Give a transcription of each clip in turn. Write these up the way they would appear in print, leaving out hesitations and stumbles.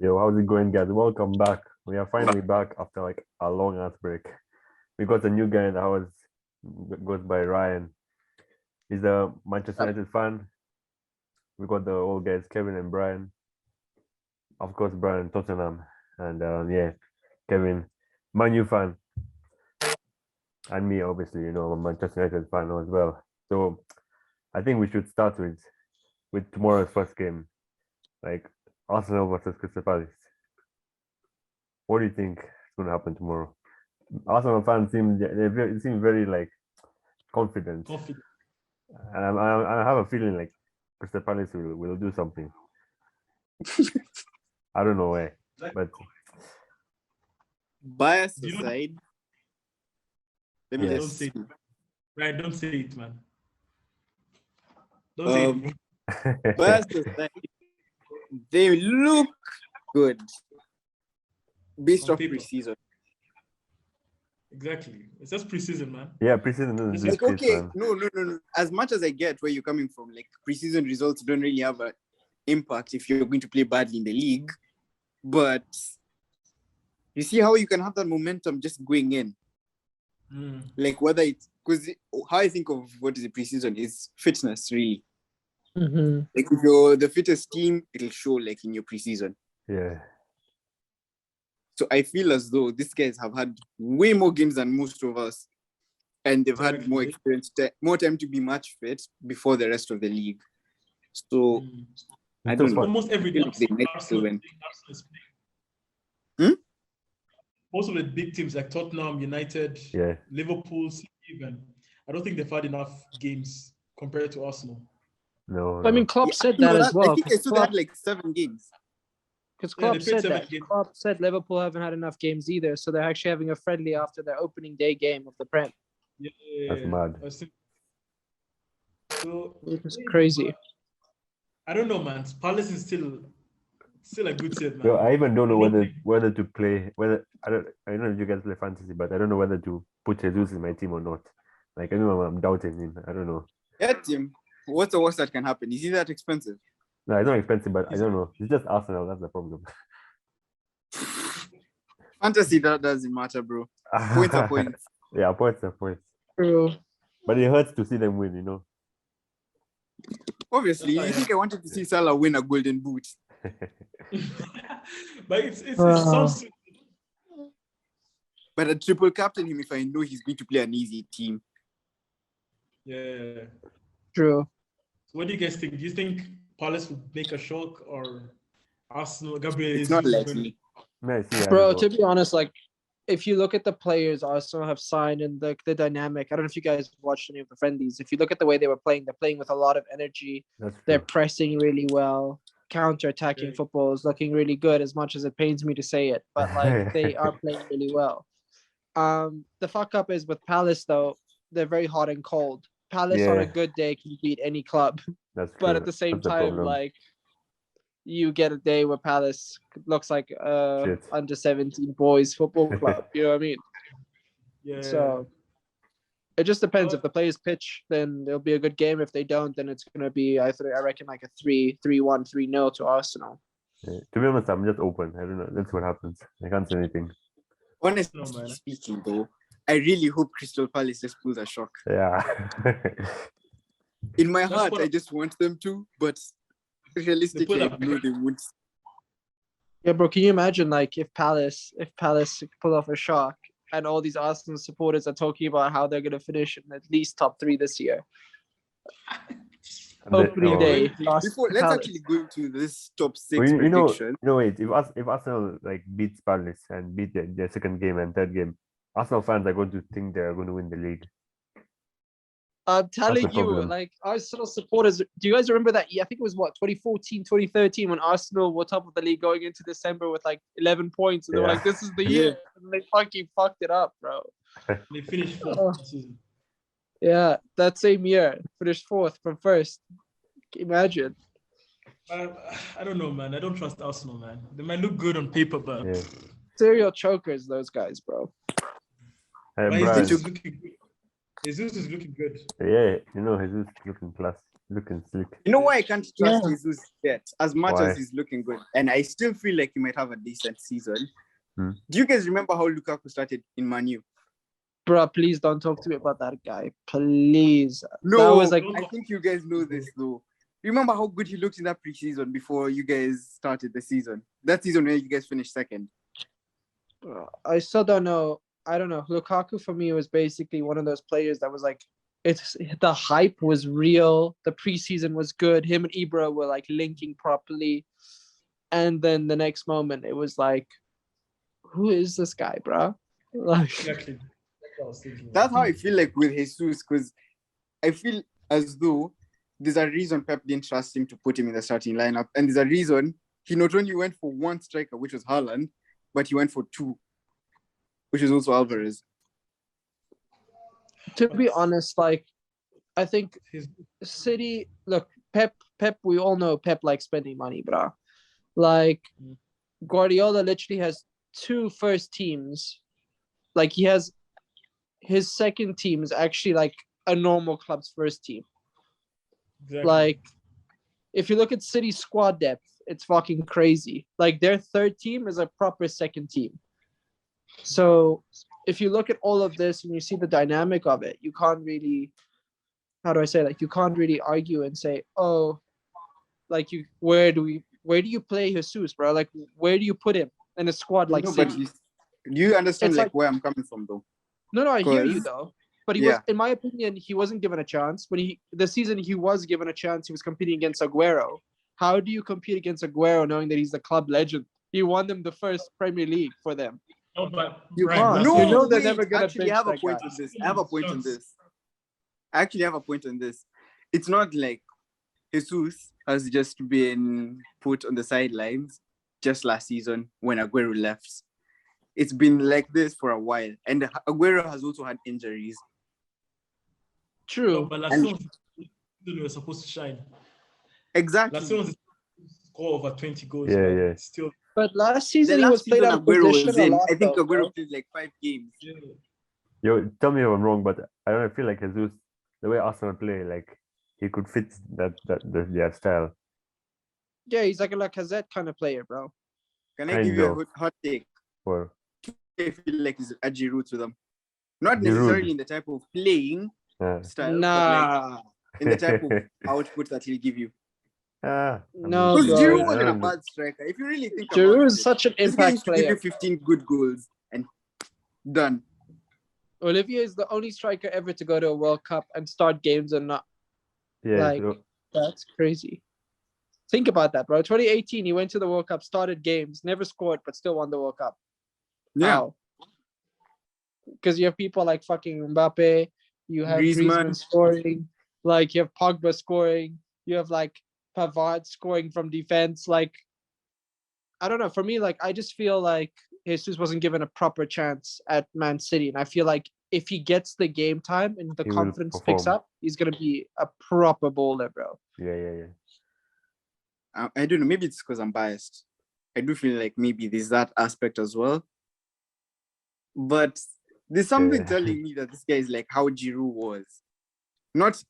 Yo, how's it going, guys? Welcome back. We are finally back after like a long ass break. We got a new guy in the house, goes by Ryan. He's a Manchester United fan. We got the old guys, Kevin and Brian. Of course, Brian, Tottenham. And yeah, Kevin, Man U fan. And me, obviously, I'm a Manchester United fan as well. So I think we should start with tomorrow's first game, like Arsenal versus Crystal Palace. What do you think is going to happen tomorrow? Arsenal fans seem very like confident, and I have a feeling like Crystal Palace will do something. I don't know why, but bias aside, let me Don't just say it. Right, don't say it, man. Don't say it. bias aside, they look good based On off paper. preseason. Exactly. It's just preseason, man. yeah, preseason doesn't It's do Like, shit, okay, man. no. As much as I get where you're coming from, like preseason results don't really have an impact if you're going to play badly in the league. But you see how you can have that momentum just going in. Like whether it's because how I think of what is the preseason is fitness, really. Mm-hmm. Like if you're the fittest team, it'll show like in your preseason. Yeah, So I feel as though these guys have had way more games than most of us, and they've had more experience, more time to be match fit before the rest of the league. So I don't know. Almost every day, They might still win. Arsenal is playing. Hmm? Most of the big teams like Tottenham, United, yeah. Liverpool, City even, I don't think they've had enough games compared to Arsenal. No, I mean, no. Klopp said that as well. I think I saw they had like 7 games. Because Yeah, they Klopp played said 7 that. games. Klopp said Liverpool haven't had enough games either, so they're actually having a friendly after their opening day game of the Prem. Yeah, That's mad. So Which is crazy. I don't know, man. Palace is still a good team, man. Yo, I even don't know I don't whether to play I don't know if you guys play fantasy, but I don't know whether to put Jesus in my team or not. Like I know I'm doubting him. I don't know. Yeah, Tim. What's the worst that can happen? Is he that expensive? No, it's not expensive, but I don't know. It's just Arsenal. That's the problem. Fantasy, that doesn't matter, bro. Points are points. Yeah, points are points. True. But it hurts to see them win. Obviously, you think I wanted to see Salah win a golden boot? But it's sounds But a triple captain him if I know he's going to play an easy team. yeah. True. So what do you guys think? Do you think Palace would make a shock or Arsenal? Gabriel It's is not likely. Bro, to be honest, like, if you look at the players Arsenal have signed and the dynamic, I don't know if you guys watched any of the friendlies. If you look at the way they were playing, they're playing with a lot of energy. They're pressing really well. Counter-attacking football is looking really good, as much as it pains me to say it. But, like, they are playing really well. The fuck up is with Palace, though. They're very hot and cold. Palace on a good day can beat any club. That's But true. at the same That's the time, problem. like, you get a day where Palace looks like under 17 boys football club. You know what I mean? Yeah. So it just depends. If the players pitch, then it'll be a good game. If they don't, then it's gonna be I reckon like a 3-1, 3-0 to Arsenal. Yeah. To be honest, I'm just open. I don't know. That's what happens. I can't say anything. Honestly No, man. speaking, though, I really hope Crystal Palace just pulls a shock. Yeah. In my That's heart, what I just want them to, but realistically, I know they would. Yeah, bro. Can you imagine like if Palace pull off a shock and all these Arsenal supporters are talking about how they're gonna finish in at least top 3 this year? Opening day. Let's actually go to this top 6 Well, prediction. Wait. If Arsenal like beats Palace and beat their second game and third game, Arsenal fans are going to think they're going to win the league. I'm telling you, problem. like Arsenal supporters, do you guys remember that? I think it was 2014, 2013 when Arsenal were top of the league going into December with like 11 points. And they were like, this is the year. And they fucking fucked it up, bro. They finished fourth this season. Yeah, that same year, finished 4th from 1st. Imagine. I don't know, man. I don't trust Arsenal, man. They might look good on paper, but Serial chokers, those guys, bro. Hey, but Brian. Jesus is looking good. Jesus is looking good. Yeah, Jesus is looking class. looking slick. You know why I can't trust Yeah. Jesus yet, as much Why? as he's looking good, and I still feel like he might have a decent season. Hmm. Do you guys remember how Lukaku started in Man U? Bro, please don't talk to me about that guy. Please. No, That was like, I think you guys know this though. Remember how good he looked in that preseason before you guys started the season? That season where you guys finished second. I still don't know. I don't know. Lukaku for me was basically one of those players that was like, it's the hype was real. The preseason was good. Him and Ibra were like linking properly. And then the next moment, it was like, who is this guy, bro? Like, Exactly. That's what I was thinking. That's how I feel like with Jesus, because I feel as though there's a reason Pep didn't trust him to put him in the starting lineup. And there's a reason he not only went for one striker, which was Haaland, but he went for two, which is also Alvarez. to be honest, like, I think He's City, look, Pep, we all know Pep likes spending money, bro. Like, Guardiola literally has two first teams. Like, he has his second team is actually like a normal club's first team. exactly. Like, if you look at City's squad depth, it's fucking crazy. Like, their third team is a proper second team. So, if you look at all of this and you see the dynamic of it, you can't really, how do I say, like, you can't really argue and say, oh, like, where do you play Jesus, bro? Like, where do you put him in a squad like No, but City? do you understand It's like like- where I'm coming from though? No, I hear you 'Cause- though. But he was, yeah. in my opinion, he wasn't given a chance. When the season he was given a chance, he was competing against Aguero. How do you compete against Aguero knowing that he's the club legend? He won them the first Premier League for them. No, but You Brian, can't. last No, You season- know they're wait, never gonna actually, I bench have a that point guy. on this. I have a point on this. I actually have a point on this. It's not like Jesus has just been put on the sidelines just last season when Aguero left. It's been like this for a while. And Aguero has also had injuries. No, True. but last And- season we were supposed to shine. Exactly. Last season score over 20 goals. Yeah, but yeah. Still, But last The season he was last played season out of Aguero position was a in, lot. I think though, Aguero bro. played like 5 games. yeah. Yo, tell me if I'm wrong, but I don't feel like Jesus, the way Arsenal play, like he could fit their style. Yeah, he's like a Lacazette kind of player, bro. Can I Kind give you of. a hot take? Or I feel like it's a Giroud to them. Not Giroud. necessarily in the type of playing style, but like Nah, in the type of output that he'll give you. No, Because bro. Giroud wasn't a bad striker. If you really think about Giroud it, is such an this guy impact used to give you player. 15 good goals and done. Olivier is the only striker ever to go to a World Cup and start games and not. Yeah, Like- That's crazy. Think about that, bro. 2018, he went to the World Cup, started games, never scored, but still won the World Cup. Yeah. Because you have people like fucking Mbappe, you have Griezmann. Griezmann scoring, like you have Pogba scoring, you have like Pavard scoring from defense. Like, I don't know. For me, like, I just feel like Jesus wasn't given a proper chance at Man City. And I feel like if he gets the game time and the He will confidence picks perform. up, he's going to be a proper bowler, bro. yeah. I don't know. Maybe it's because I'm biased. I do feel like maybe there's that aspect as well. But there's something Yeah. telling me that this guy is like how Giroud was. Not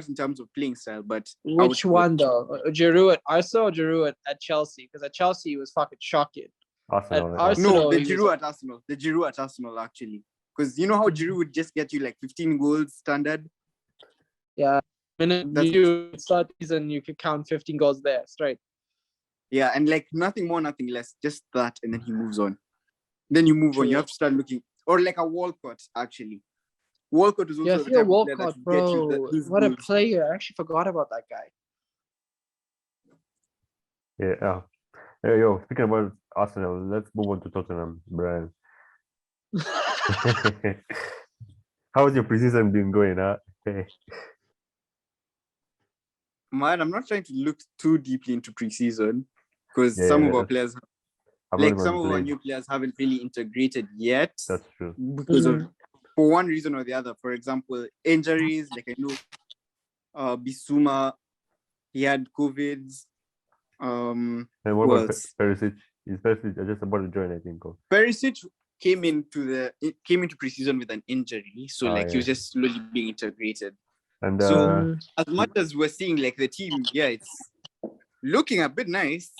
in terms of playing style, but Which output. one, though? Giroud at Arsenal or Giroud at Chelsea? Because at Chelsea, he was fucking shocking. Arsenal. At Arsenal, No, the he was- Giroud at Arsenal. The Giroud at Arsenal, actually. Because you know how Giroud would just get you like 15 goals standard? Yeah. Minute That's- you start the season, you could count 15 goals there straight. Yeah, and like nothing more, nothing less. Just that, and then he moves on. Then you move on. You True. have to start looking. Or like a Walcott, actually. Walcott is also Yeah, the Theo type of player that Walcott, will get you bro. these What a goals. player. I actually forgot about that guy. Yeah. Hey, yo, speaking about Arsenal, let's move on to Tottenham, Brian. How's your preseason been going, huh? Hey. Man, I'm not trying to look too deeply into preseason because Yeah, some of our that's- players, I've like not some even of our played. new players, haven't really integrated yet That's true. because of, Mhm. for one reason or the other. For example, injuries. Like I know, Bissouma, he had COVID. And what Who about else? Perisic? Is Perisic just about to join, I think. Oh. Perisic came into preseason with an injury, so Ah, like he was yeah. just slowly being integrated. And So as much as we're seeing like the team, yeah, it's looking a bit nice.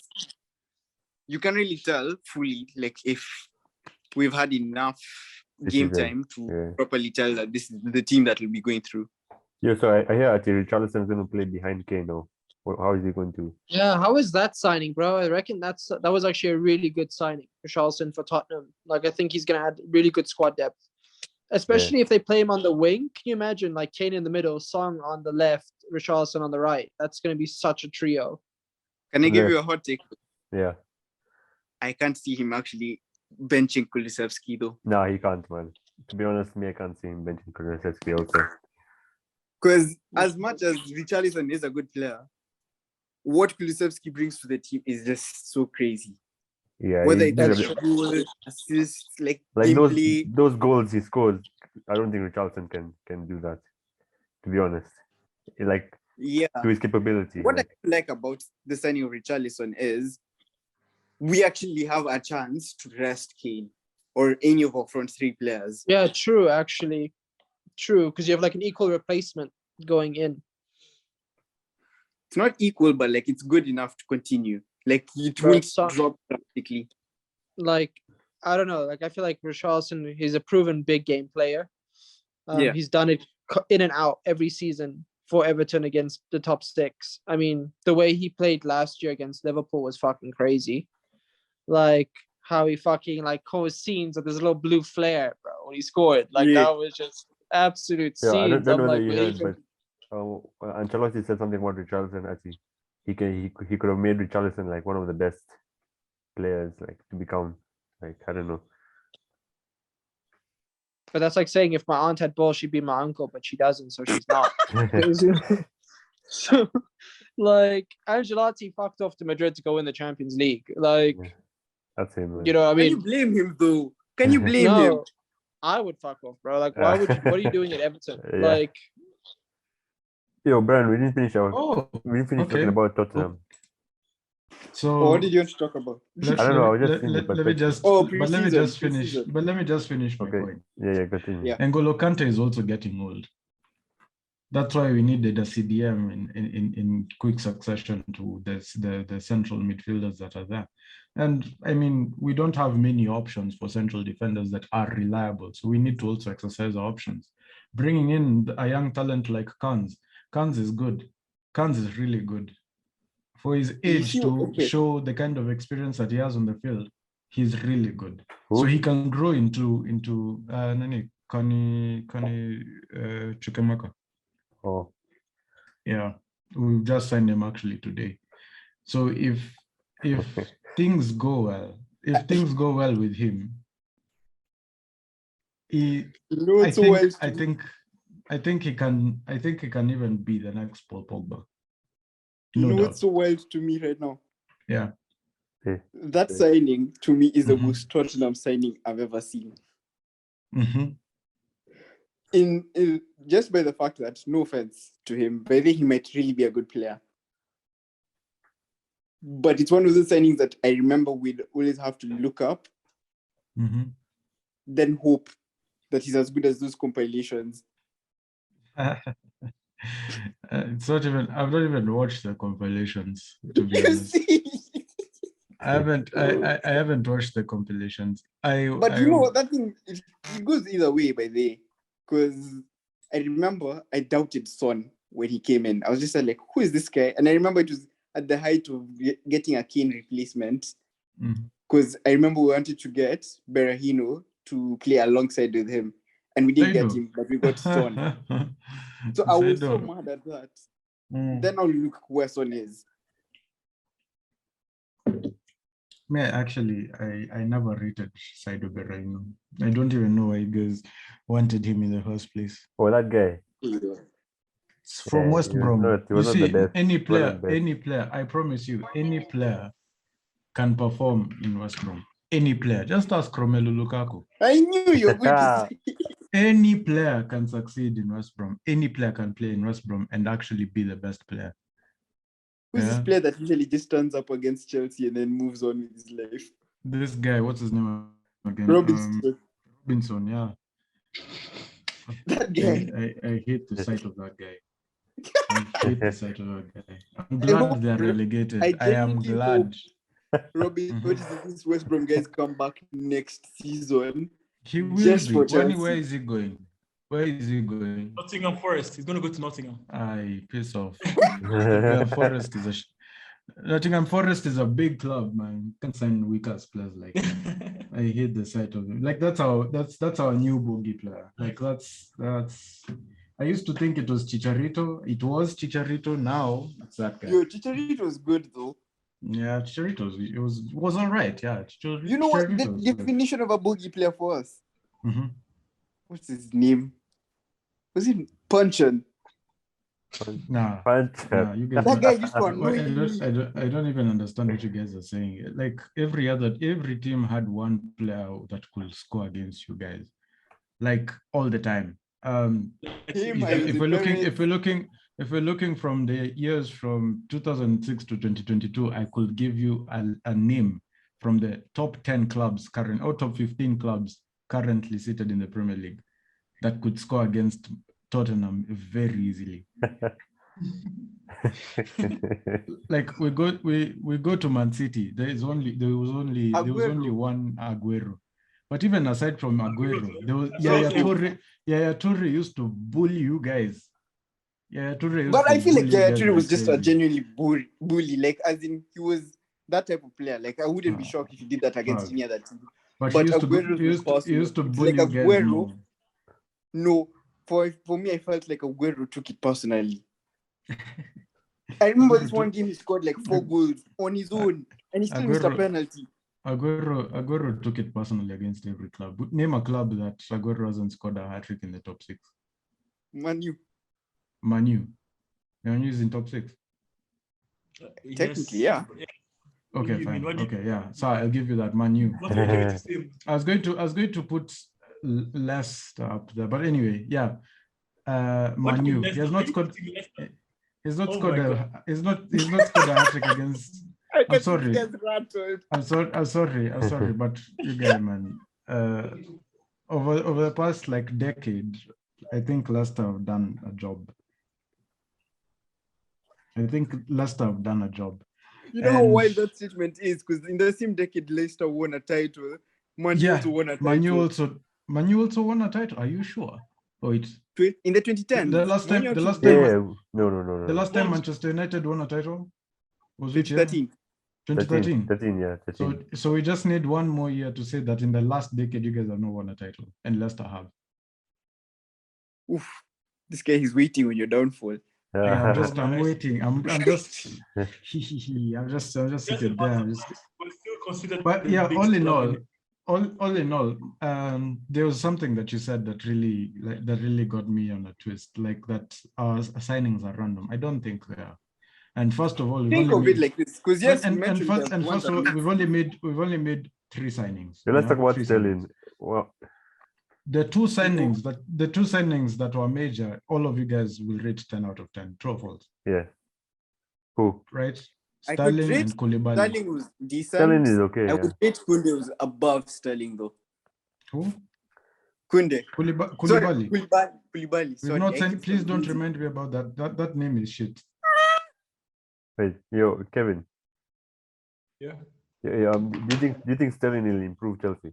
You can really tell fully, like if we've had enough game time to properly tell that this is the team that will be going through. Yeah, so I hear that Richarlison's going to play behind Kane now. How is he going to? Yeah, how is that signing, bro? I reckon that was actually a really good signing for Richarlison for Tottenham. Like, I think he's gonna add really good squad depth, especially if they play him on the wing. Can you imagine, like Kane in the middle, Song on the left, Richarlison on the right? That's gonna be such a trio. Can I give you a hot take? Yeah. I can't see him actually benching Kulusevski though. No, he can't, man. To be honest, I can't see him benching Kulusevski also. Because as much as Richarlison is a good player, what Kulusevski brings to the team is just so crazy. Yeah, whether it's goal, assists, like those goals he scores, I don't think Richarlison can do that. To be honest, to his capability. What I like about the signing of Richarlison is we actually have a chance to rest Kane or any of our front three players. Yeah, true. Actually, true, because you have like an equal replacement going in. It's not equal, but like it's good enough to continue. Like it won't drop drastically. Like, I don't know. Like, I feel like Richarlison, he's a proven big game player. He's done it in and out every season for Everton against the top six. I mean, the way he played last year against Liverpool was fucking crazy. Like, how he fucking like caused scenes with this little blue flare, bro, when he scored. Like, that was just absolute scenes. I don't know like, that you heard, but Ancelotti said something about Richarlison as he could have made Richarlison like one of the best players like to become, like, I don't know. But that's like saying if my aunt had balls, she'd be my uncle, but she doesn't, so she's not. So, like, Ancelotti fucked off to Madrid to go in the Champions League. Like, that's him, man. You know what I mean? Can you blame him though? Can you blame him? I would fuck off, bro. Like, why would you? What are you doing at Everton? Like, yo, Brian, we didn't finish talking about Tottenham. So what did you want to talk about? I don't know. I was just let me just. But let me just finish. But let me just finish my point. Yeah, continue. Yeah. N'Golo Kante is also getting old. That's why we needed a CDM in quick succession to the central midfielders that are there. And I mean, we don't have many options for central defenders that are reliable. So we need to also exercise our options. Bringing in a young talent like Kans is good. Kans is really good. For his age to show the kind of experience that he has on the field, he's really good. So he can grow into Kani Chukwemeka. Oh. Yeah, we've just signed him actually today. So if things go well, with him, I think he can even be the next Paul Pogba. What's so wild to me right now? Yeah. That signing to me is the most Tottenham signing I've ever seen. In just by the fact that, no offense to him, but I think he might really be a good player. But it's one of those signings that I remember we'd always have to look up, then hope that he's as good as those compilations. It's not even. I've not even watched the compilations, to be honest. I haven't watched the compilations. That thing it goes either way by the way. Because I remember I doubted Son when he came in. I was just like, who is this guy? And I remember it was at the height of getting a Kane replacement. Because I remember we wanted to get Berahino to play alongside with him. And we didn't get him, but we got Son. So I was so mad at that. Then I'll look where Son is. Actually, I never rated Saido Berahino. I don't even know why you guys wanted him in the first place. Oh, that guy. From West Brom. You see, any player, I promise you, any player can perform in West Brom. Any player. Just ask Romelu Lukaku. I knew you were going to say. Any player can succeed in West Brom. Any player can play in West Brom and actually be the best player. Who's this player that usually just turns up against Chelsea and then moves on with his life? This guy, what's his name again? Robinson, yeah. That guy. I hate the sight of that guy. I hate the sight of a guy. I'm I glad hope- they're I relegated. I am genuinely glad. Robbie, Mhm. what is it, this West Brom guys come back next season? He will Just be. for Where Chelsea. is he going? Where is he going? Nottingham Forest. He's going to go to Nottingham. I piss off. Nottingham Forest is Nottingham Forest is a big club, man. You can't sign weak ass players like that. I hate the sight of him. Like that's our new bogey player. Like that's. I used to think it was Chicharito. It was Chicharito. Now it's that guy. Yo, Chicharito was good though. Yeah, Chicharito. It was all right. Yeah, You know what? The Chicharito was good. definition of a bogey player for us. Mhm. What's his name? Was it Punchin? Nah. Punch. Nah, you guys That guy used to Well, annoy me. I don't even understand what you guys are saying. Like every team had one player that could score against you guys, like all the time. Him, I was If we're looking from the years from 2006 to 2022, I could give you a name from the top 10 clubs current or top 15 clubs currently seated in the Premier League that could score against Tottenham very easily. Like we go to Man City. There was only one Aguero. But even aside from Aguero, there was Yaya Toure used to bully you guys. Yaya Toure used But to I feel like bully you Yaya guys Toure was just a crazy. genuinely bully. Like, as in, he was that type of player. Like, I wouldn't be shocked if he did that against Fuck. any other team. But But he used to bully you guys Aguero. more. No, for me, I felt like Aguero took it personally. I remember this one game he scored like 4 goals on his own, and he still missed a penalty. Aguero took it personally against every club. Name a club that Aguero hasn't scored a hat-trick in the top 6. Man U. Manu. Manu is in top 6. Technically, yeah. Okay, fine. Okay, yeah. So I'll give you that. Manu. I was going to put Leicester up there, but anyway, yeah. Manu. He has not scored. He's not scored a hat-trick against. I'm sorry. I'm sorry, but you guys, man. Over the past like decade, I think Leicester have done a job. You know how wild that statement is, because in the same decade, Leicester won a title. Manu also won a title. Manu also won a title. Are you sure? Wait. In the 2010s. The last time. No. The last time Manchester United won a title was which year? 2013. 13, yeah. 13. So we just need one more year to say that in the last decade you guys have not won a title, and Leicester have. Oof, this guy is waiting on your downfall. Yeah, I'm waiting. I'm just sitting there. But yeah, all in all, there was something that you said that really got me on a twist, like that our signings are random. I don't think they are. And first of all, think of it like this, because yes, first of all, we've only made 3 signings. So let's talk about Sterling. Well, the two signings that were major, all of you guys will rate 10 out of 10. True or false? Yeah. Who? Right? Sterling and Koulibaly. Sterling was decent. Sterling is okay. I would rate Koundé was above Sterling though. Who? Koundé. Koulibaly. Koulibaly. Sorry. Please don't remind me about that. That name is shit. Wait, yo, Kevin. Yeah. Do you think Sterling will improve Chelsea?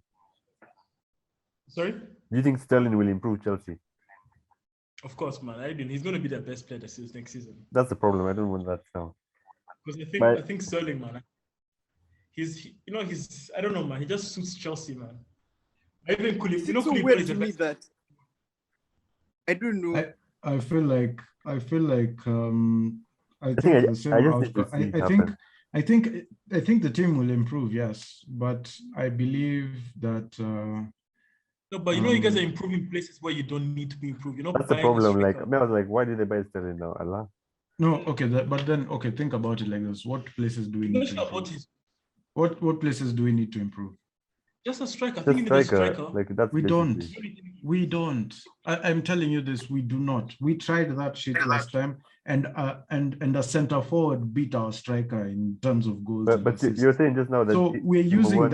Sorry? Do you think Sterling will improve Chelsea? Of course, man. He's going to be the best player next season. That's the problem. I don't want that now. Because I think Sterling, man. I don't know, man. He just suits Chelsea, man. Even Koulibaly. It's so weird to me that I don't know. I feel like I think the same outcome. I think the team will improve, yes, but I believe that. No, but you guys are improving places where you don't need to be improved. That's the problem. Like, I was like, why did they buy Sterling now? Allah. No, okay, but then think about it like this: what places do we need to improve? What places do we need to improve? Just a striker. Just striker. Like that's we don't. I'm telling you this. We do not. We tried that shit last time, and a center forward beat our striker in terms of goals. But you're saying just now that so we're using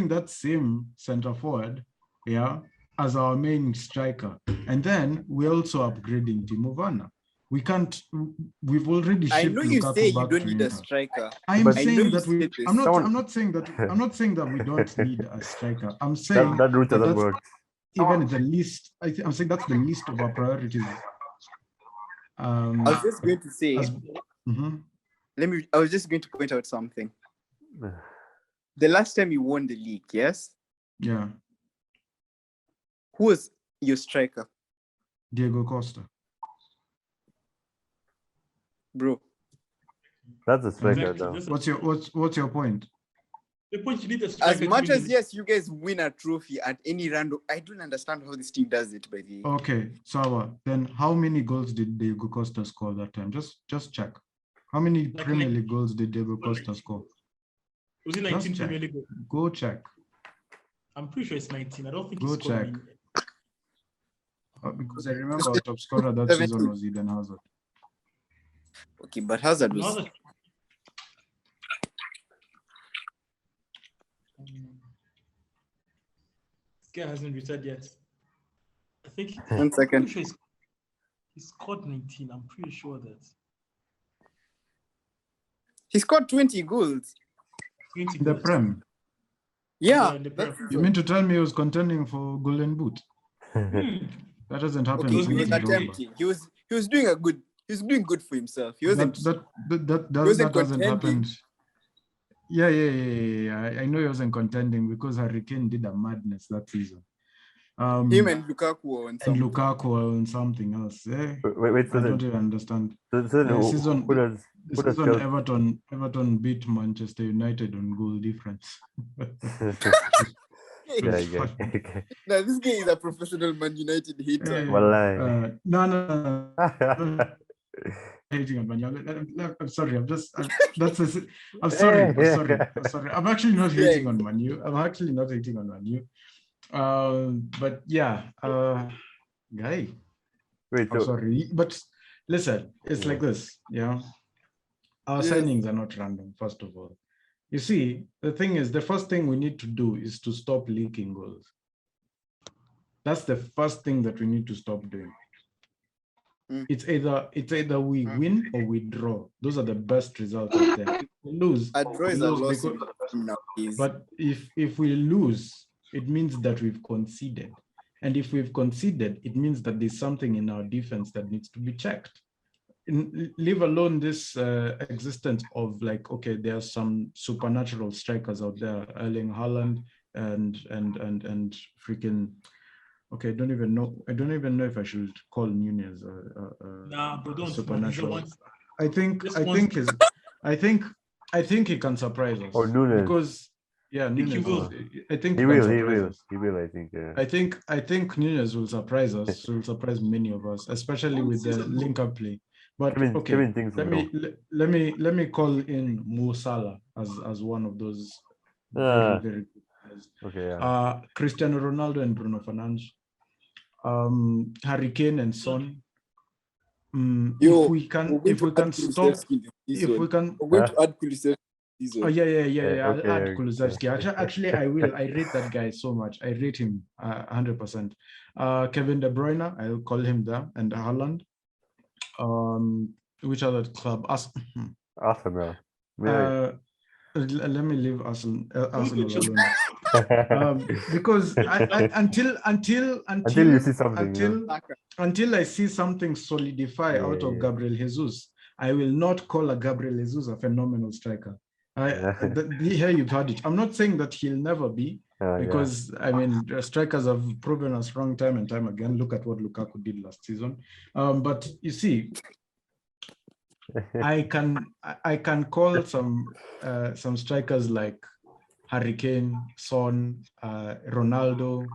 that same center forward, yeah, as our main striker, and then we're also upgrading Timo Werner. We can't. We've already I shipped know you Lukaku say you back don't to need a Inter. striker. I am But- I know saying you that we. said this. I'm not. Someone- I'm not saying that. I'm not saying that we don't need a striker. I'm saying that route that doesn't that's work. even the least. I'm saying that's the least of our priorities. I was just going to say, Mhm. I was just going to point out something. The last time you won the league, yes? Yeah, Who was your striker, Diego Costa. bro? That's a striker Exactly. now. That's What's your point? the point. You need a striker As to much win as the yes, you guys win a trophy at any random. I don't understand how this team does it, by the way. Okay, Sawa. Then how many goals did Diego Costa score that time? Just check. How many Like Premier 19. League goals did Diego Costa score? Was it Just 19 check. Premier League? Go check. I'm pretty sure it's 19. I don't think Go he scored check. many. Because I remember our top scorer that season was Eden Hazard. Okay, but Hazard was. Another- This guy hasn't returned yet. I think. 1 I'm second. pretty sure he scored 19. I'm pretty sure that. He scored 20 goals. 20 In the goals. Prem. Yeah, in the that Prem. You mean to tell me he was contending for Golden Boot? Hmm. That hasn't happened okay, he since was Drogba. attempting. He was doing a good. He was doing good for himself. He wasn't. That wasn't hasn't contending. happened. Yeah. I know he wasn't contending because Hurricane did a madness that season. Him and Lukaku were on and something. Lukaku on something else. Wait, I don't even understand. so The season, who does the who does season Chelsea- Everton beat Manchester United on goal difference. yeah. Now this guy is a professional Man United hater. Wallahi. No. Hating on Man United. I'm sorry. I'm sorry. I'm actually not hating on Man U. But yeah, guy. Wait, I'm so sorry, but listen, it's like this. Yeah, our Yes. signings are not random. First of all, you see, the thing is, the first thing we need to do is to stop leaking goals. That's the first thing that we need to stop doing. Mm. It's either we win or we draw. Those are the best results out there. If we lose, A draw is we a lose loss because- nowadays. but if we lose, it means that we've conceded. And if we've conceded, it means that there's something in our defense that needs to be checked. Leave alone this existence of like, okay, there are some supernatural strikers out there, Erling Haaland and freaking. Okay, I don't even know if I should call Nunez Nah, but don't. supernatural. Man, I think he can surprise us. Or Nunes. Because yeah, think he Nunez. will. I think he can will, surprise us. I think, yeah. I think Nunez will surprise us. Will surprise many of us, especially with the link-up play. But okay, Kevin thinks let me call in Mo Salah as one of those very good players. Okay, yeah. Cristiano Ronaldo and Bruno Fernandes, Harry Kane and Son. Yo, if we can stop, if we can. We're going to add Kulusevski. Oh yeah. I'll Okay, add okay. Kulusevski. Actually, I will. I rate that guy so much. I rate him 100%. Kevin De Bruyne, I'll call him there, and Haaland. Which other club? Arsenal. Let me leave Arsenal alone. Because until you see something, until I see something solidify out of Gabriel Jesus, I will not call a Gabriel Jesus a phenomenal striker. Here you've heard it. I'm not saying that he'll never be, because I mean, strikers have proven us wrong time and time again. Look at what Lukaku did last season. But you see, I can call some strikers like Harry Kane, Son, Ronaldo.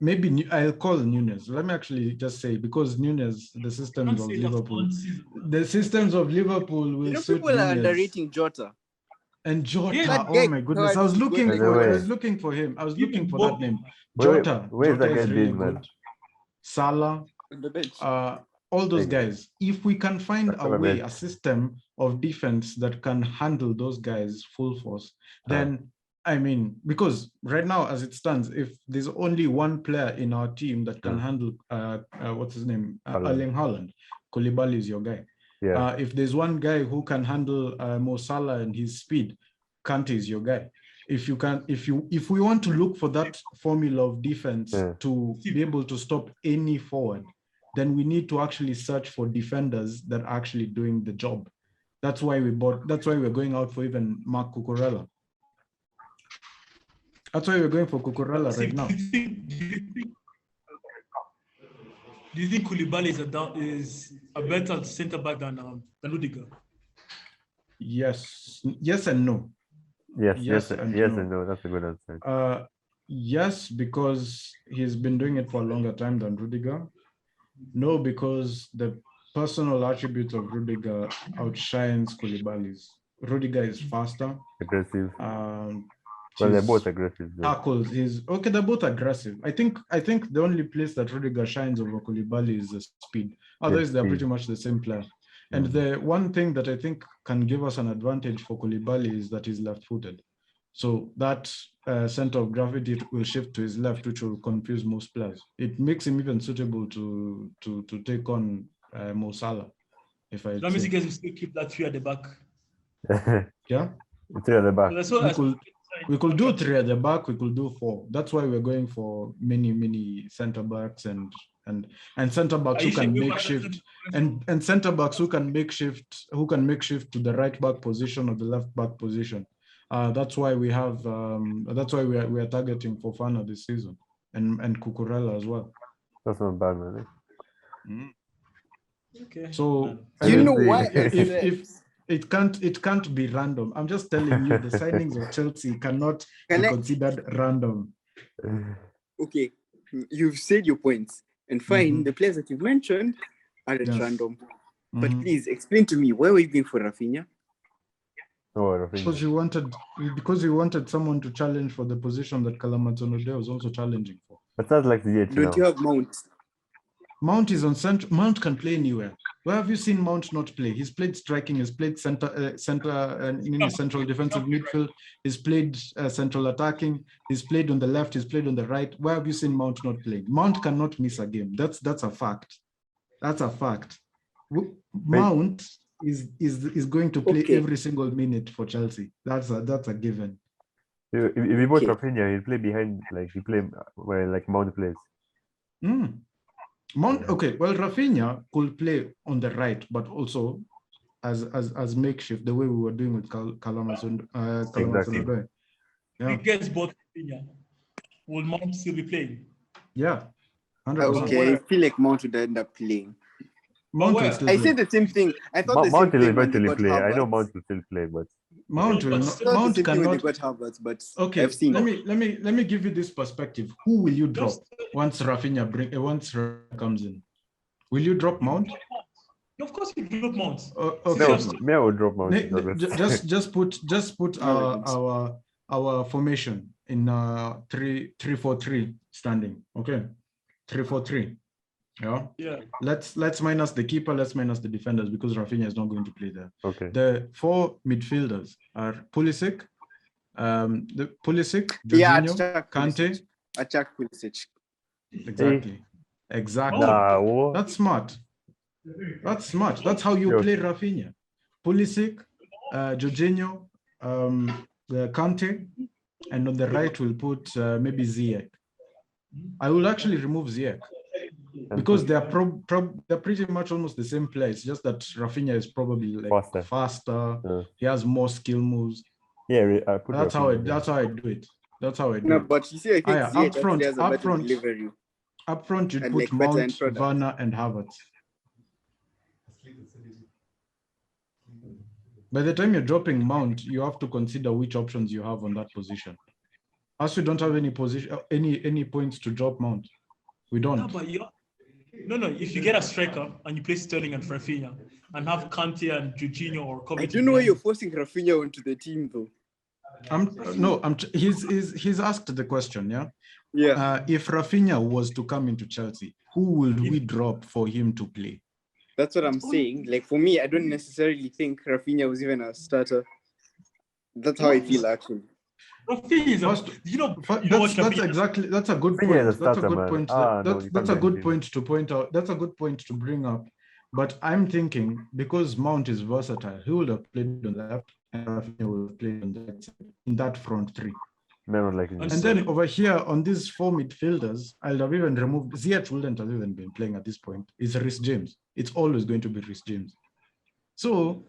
Maybe I'll call Nunez. Let me actually just say, because Nunez, the systems of Liverpool will suit people are Nunez. underrating Jota. And Jota, Yeah, oh my goodness! I was looking for him. I was looking for that name. Jota. Where's that guy is really been, man? good. Salah. On the bench. All those guys. If we can find a system of defense that can handle those guys full force, then I mean, because right now, as it stands, if there's only one player in our team that can handle, what's his name, Erling Haaland, Koulibaly is your guy. Yeah. If there's one guy who can handle Mo Salah and his speed, Kante is your guy. If we want to look for that formula of defense to be able to stop any forward, then we need to actually search for defenders that are actually doing the job. That's why we're going out for even Marc Cucurella. That's why we're going for Cucurella right now. Do you think Koulibaly is a better centre back than Rudiger? Yes and no. Yes and no. That's a good answer. Yes, because he's been doing it for a longer time than Rudiger. No, because the personal attributes of Rudiger outshines Koulibaly's. Rudiger is faster, aggressive. Well, they're both aggressive. Tackles. They're both aggressive. I think the only place that Rudiger shines over Koulibaly is the speed. Otherwise, they're pretty much the same player. And the one thing that I think can give us an advantage for Koulibaly is that he's left-footed. So that center of gravity will shift to his left, which will confuse most players. It makes him even suitable to take on Mo Salah. That means you guys will still keep that three at the back. Yeah? Three at the back. We could do three at the back, we could do four. That's why we're going for many center backs and center backs who can make shift and center backs who can make shift to the right back position or the left back position. That's why we have that's why we are targeting Fofana this season and Cucurella as well. That's not bad, man. Okay. So you know why? If it can't be random. I'm just telling you, the signings of Chelsea cannot be considered random. Okay, you've said your points, and fine. The players that you mentioned are at random, but please explain to me, why were you going for Rafinha? Because you wanted someone to challenge for the position that Kalamatsonode was also challenging for. But that's like the Don't you have Mount? Mount is on center. Mount can play anywhere. Where have you seen Mount not play? He's played striking. He's played center in central defensive midfield. He's played central attacking. He's played on the left. He's played on the right. Where have you seen Mount not play? Mount cannot miss a game. That's a fact. That's a fact. Mount is going to play every single minute for Chelsea. That's a given. If he bought Rafinha, he'll play behind, he play where Mount plays. Mount, okay, well, Rafinha could play on the right, but also as makeshift, the way we were doing with Kalamatsonode. Exactly. Yeah. If he gets both Rafinha, will Mount still be playing? Yeah, 100%. Okay, I feel like Mount would end up playing. I said the same thing. I thought Mount will eventually play. I know Mount will still play, but Mount cannot. Havertz, but okay, I've seen. Let me give you this perspective. Who will you drop once Rafinha comes in? Will you drop Mount? Of course, you drop Mount. Okay. No, I will drop Mount. Just put our formation in 3-4-3 standing. Okay, 3-4-3. Yeah. Let's minus the keeper. Let's minus the defenders because Rafinha is not going to play there. Okay. The four midfielders are Pulisic, Jorginho, Kante. Attack Pulisic. Exactly. Nah, That's smart. That's how you play Rafinha. Pulisic, Jorginho, Kante, and on the right we'll put maybe Ziyech. I will actually remove Ziyech. Because they're pretty much almost the same player. It's just that Rafinha is probably faster. Yeah. He has more skill moves. Yeah, that's how I do it. No, but you see, I think up front, has a better delivery. Up front, you put Mount, Werner, and Havertz. By the time you're dropping Mount, you have to consider which options you have on that position. As you don't have any points to drop Mount. We don't. No, but no. If you get a striker and you play Sterling and Rafinha and have Kante and Jorginho or Covington. I don't know why you're forcing Rafinha onto the team though. He's asked the question, yeah? Yeah. If Rafinha was to come into Chelsea, who would we drop for him to play? That's what I'm saying. Like for me, I don't necessarily think Rafinha was even a starter. That's how I feel actually. Rafinha is First- you know what That's Rafinha- exactly that's a good Rafinha is point. a That's a starter, good man. point. Ah, no, you That's can't a good bench him. point to point out. That's a good point to bring up. But I'm thinking because Mount is versatile, he would have played on the left and Rafinha would have played on the right side in that front three. Man was like, And And so- then over here on these four midfielders, I'll have even removed Ziyech wouldn't have even been playing at this point. It's Reece James. It's always going to be Reece James. So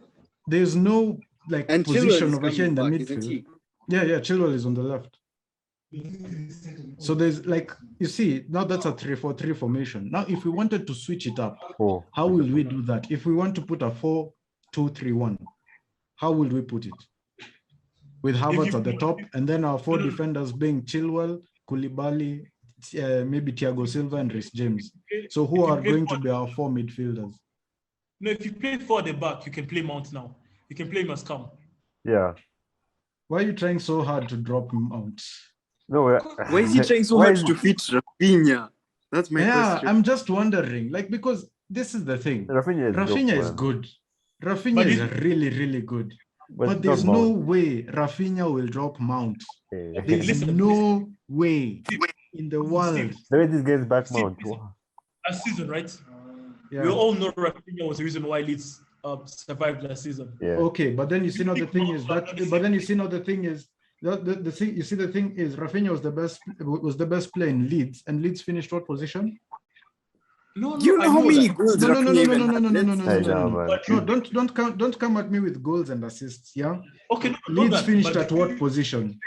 there's no like And Chilwell position is over here in the coming back, isn't midfield. he? Yeah, Chilwell is on the left. So there's like, you see, now that's a 3-4-3 formation. Now, if we wanted to switch it up, oh, how will we do that? If we want to put a 4-2-3-1, how will we put it? With Havertz at the top, and then our four defenders being Chilwell, Koulibaly, maybe Thiago Silva, and Reece James. So who are going to be our four midfielders? No, if you play 4 at the back, you can play Mount now. You can play Mascam. yeah. Why are you trying so hard to drop Mount? No, Why is he trying so why hard is- to fit Rafinha? That's my question. I'm just wondering, like, because this is the thing. Rafinha is, Rafinha dope, is man. good. Rafinha But is this- really, really good. But it's there's not no Mount. way Rafinha will drop Mount. Eh, There's Listen, no way in the world. the way this game's back Steve, Mount. listen. Last season, right? We Yeah. all know Rafinha was the reason why Leeds survived last season. Yeah. Okay, but then you see now the thing is that. But then you see now the thing is the thing. You see the thing is Rafinha was the best player in Leeds, and Leeds finished what position? No, Do you know I how many that. goals No, Rafinha no, even no, had? no, no, no, Let's- no, I no, know, no, man. no. Don't come at me with goals and assists. Yeah, Okay, no, not Leeds that, finished but at what position?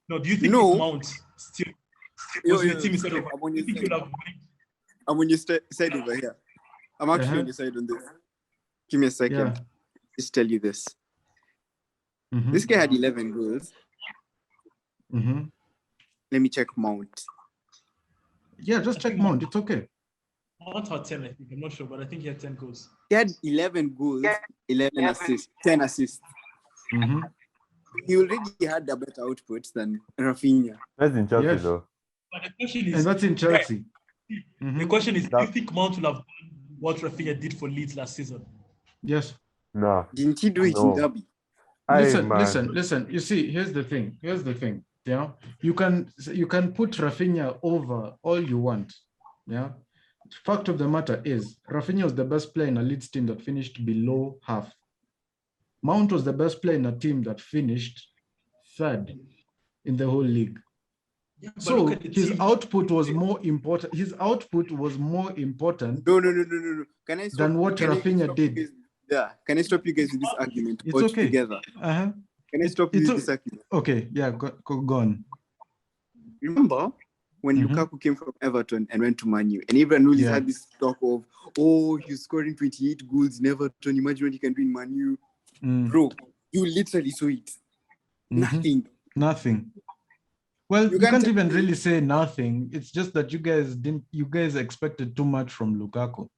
No, do you think No. if Mount still Yo, was in yo, the team instead Steve, of, I'm on do you your think you'd side. have I'm on your side over here. I'm actually Uh-huh. on your side on this. Give me a second. Yeah. Just tell you this. Mhm, This guy had 11 goals. mhm. Let me check Mount. Yeah, just check Mount. It's okay. Mount had 10, I think. I'm not sure, but I think he had 10 goals. He had 11 goals, 11 assists, 10 assists. Mhm. He already had a better output than Rafinha. That's in Chelsea, Yes. though. But the question is, And that's in Chelsea. the Mhm. question is, do you That- think Mount will have done what Rafinha did for Leeds last season? Yes. Nah. Didn't he do it No. in Derby? Listen. You see, here's the thing. Yeah, you can put Rafinha over all you want. Yeah. Fact of the matter is, Rafinha was the best player in a Leeds team that finished below half. Mount was the best player in a team that finished third in the whole league. Yeah, but So look at the his team. output was more important. His output was more important No. Can I stop? than what can I Rafinha stop you did. guys- Yeah. Can I stop you guys with this argument It's okay. altogether? Uh-huh. Can I stop you It's with this argument? Okay, yeah, go on. Remember when Mhm. Lukaku came from Everton and went to Man U, and everyone always Yeah. had this talk of, oh, he's scoring 28 goals in Everton. Imagine what he can do in Man U. Mm, Bro, you literally saw it. mhm. Nothing. Nothing. Well, You you can't can't tell even me- really say nothing. It's just that you guys expected too much from Lukaku.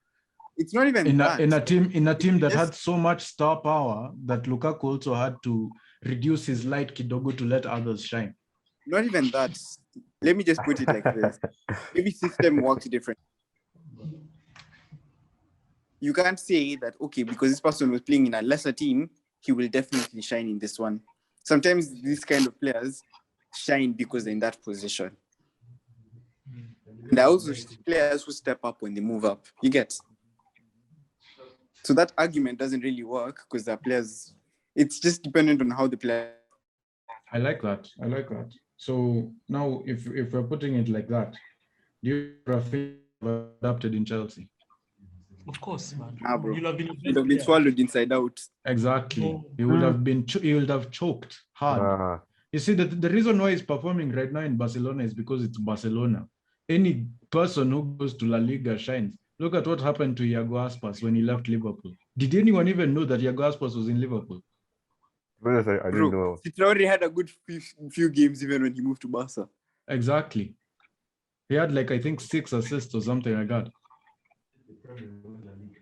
It's not even In that. a team that Yes. had so much star power that Lukaku also had to reduce his light kidogo to let others shine. Not even that. Let me just put it like this. Maybe system works different. You can't say that, okay, because this person was playing in a lesser team, he will definitely shine in this one. Sometimes these kind of players shine because they're in that position. And there are also players who step up when they move up. You get? So that argument doesn't really work because the players, it's just dependent on how the player. I like that. So now, if we're putting it like that, do you Rafinha adapted in Chelsea? Of course, man. Nah, bro. You'll have been, Would have been swallowed inside out. Exactly. No. He would have been. He would have choked hard. Ah, You see, the reason why he's performing right now in Barcelona is because it's Barcelona. Any person who goes to La Liga shines. Look at what happened to Iago Aspas when he left Liverpool. Did anyone even know that Iago Aspas was in Liverpool? to be honest, I didn't know. He already had a good few games even when he moved to Barca. Exactly. He had like, I think 6 assists or something like that.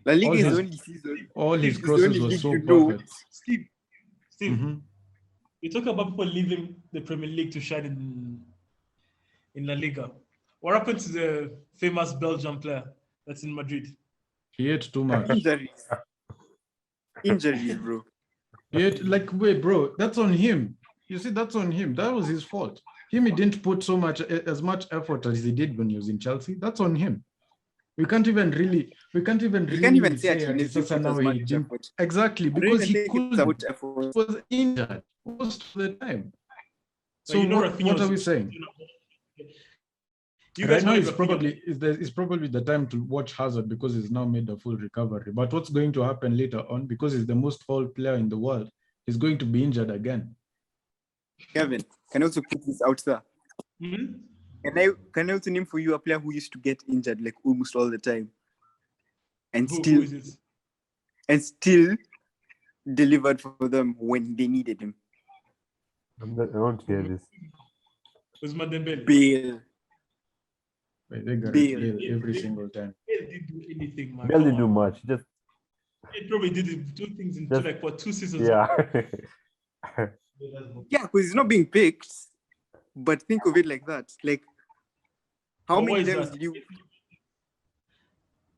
La Liga All is his- the only season. All his It's the crosses only were league so you know. perfect. Steve, Mhm. you talk about people leaving the Premier League to shine in La Liga. What happened to the famous Belgian player that's in Madrid? He ate too much. Injuries, bro. He ate, like, wait, bro, that's on him. You see, that's on him. That was his fault. He didn't put as much effort as he did when he was in Chelsea. That's on him. We can't even really You can't even say say that he Sasa put now as he much didn't effort. exactly I don't because even he think it's couldn't. about effort. Was injured most of the time. But So you know, what are we saying? You guys right now wanted it's probably the time to watch Hazard because he's now made a full recovery. But what's going to happen later on, because he's the most fouled player in the world, he's going to be injured again. Kevin, can I also put this out there? Mm-hmm. Can I also name for you a player who used to get injured like almost all the time, and Who is it? still delivered for them when they needed him? I don't hear this. Usman Dembele. Bale. They got Bale. every single time. Bale didn't do anything, man. Barely do much. Just He probably did two things in Just- like what 2 seasons. yeah. Yeah, because he's not being picked. But think of it like that. Like, how But why many is times that? did you?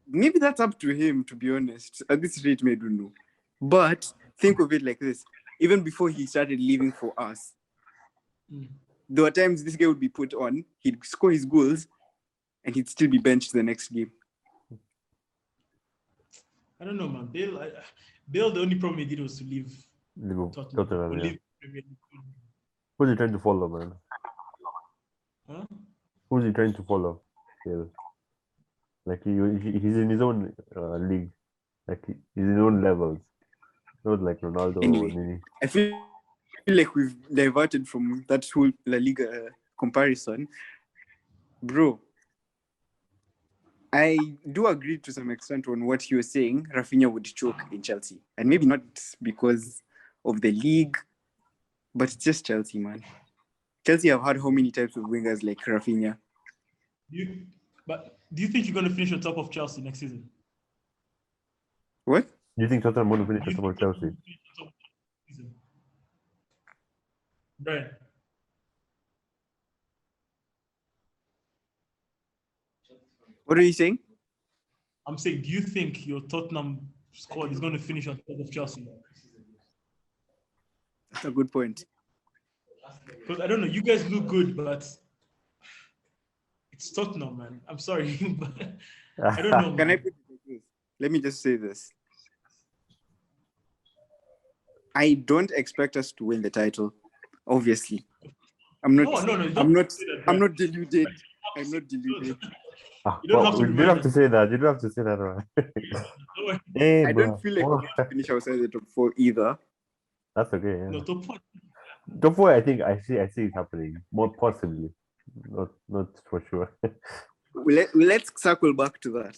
Maybe that's up to him, to be honest. At this rate, I don't know. But think of it like this: even before he started leaving for us, there were times this guy would be put on, he'd score his goals, and he'd still be benched the next game. I don't know, man. Bale, the only problem he did was to leave Tottenham, yeah. leave Premier League. Who's he trying to follow, man? Huh? Who's he trying to follow? Yeah. Like he's in his own league. Like he's in his own levels. Not like Ronaldo Anyway. or Nini. I feel like we've diverted from that whole La Liga comparison. Bro, I do agree to some extent on what you were saying. Rafinha would choke in Chelsea. And maybe not because of the league, but it's just Chelsea, man. Chelsea have had how many types of wingers like Rafinha? But do you think you're going to finish on top of Chelsea next season? What? Do you think Tottenham want to finish on top of Chelsea? Right. What are you saying? I'm saying, do you think your Tottenham squad is going to finish on top of Chelsea? That's a good point. Because I don't know, you guys look good, but it's Tottenham, man. I'm sorry, but I don't know. Can I Man. put it like this? Let me just say this. I don't expect us to win the title, obviously. I'm not deluded. I'm not deluded. You don't have to you don't have to say that. You don't have to say that, right? Hey, I bro. don't feel like we're going to finish outside the top 4 either. That's okay. Yeah. No, top 4. Top 4, I think I see it happening. More possibly. Not for sure. Let's circle back to that.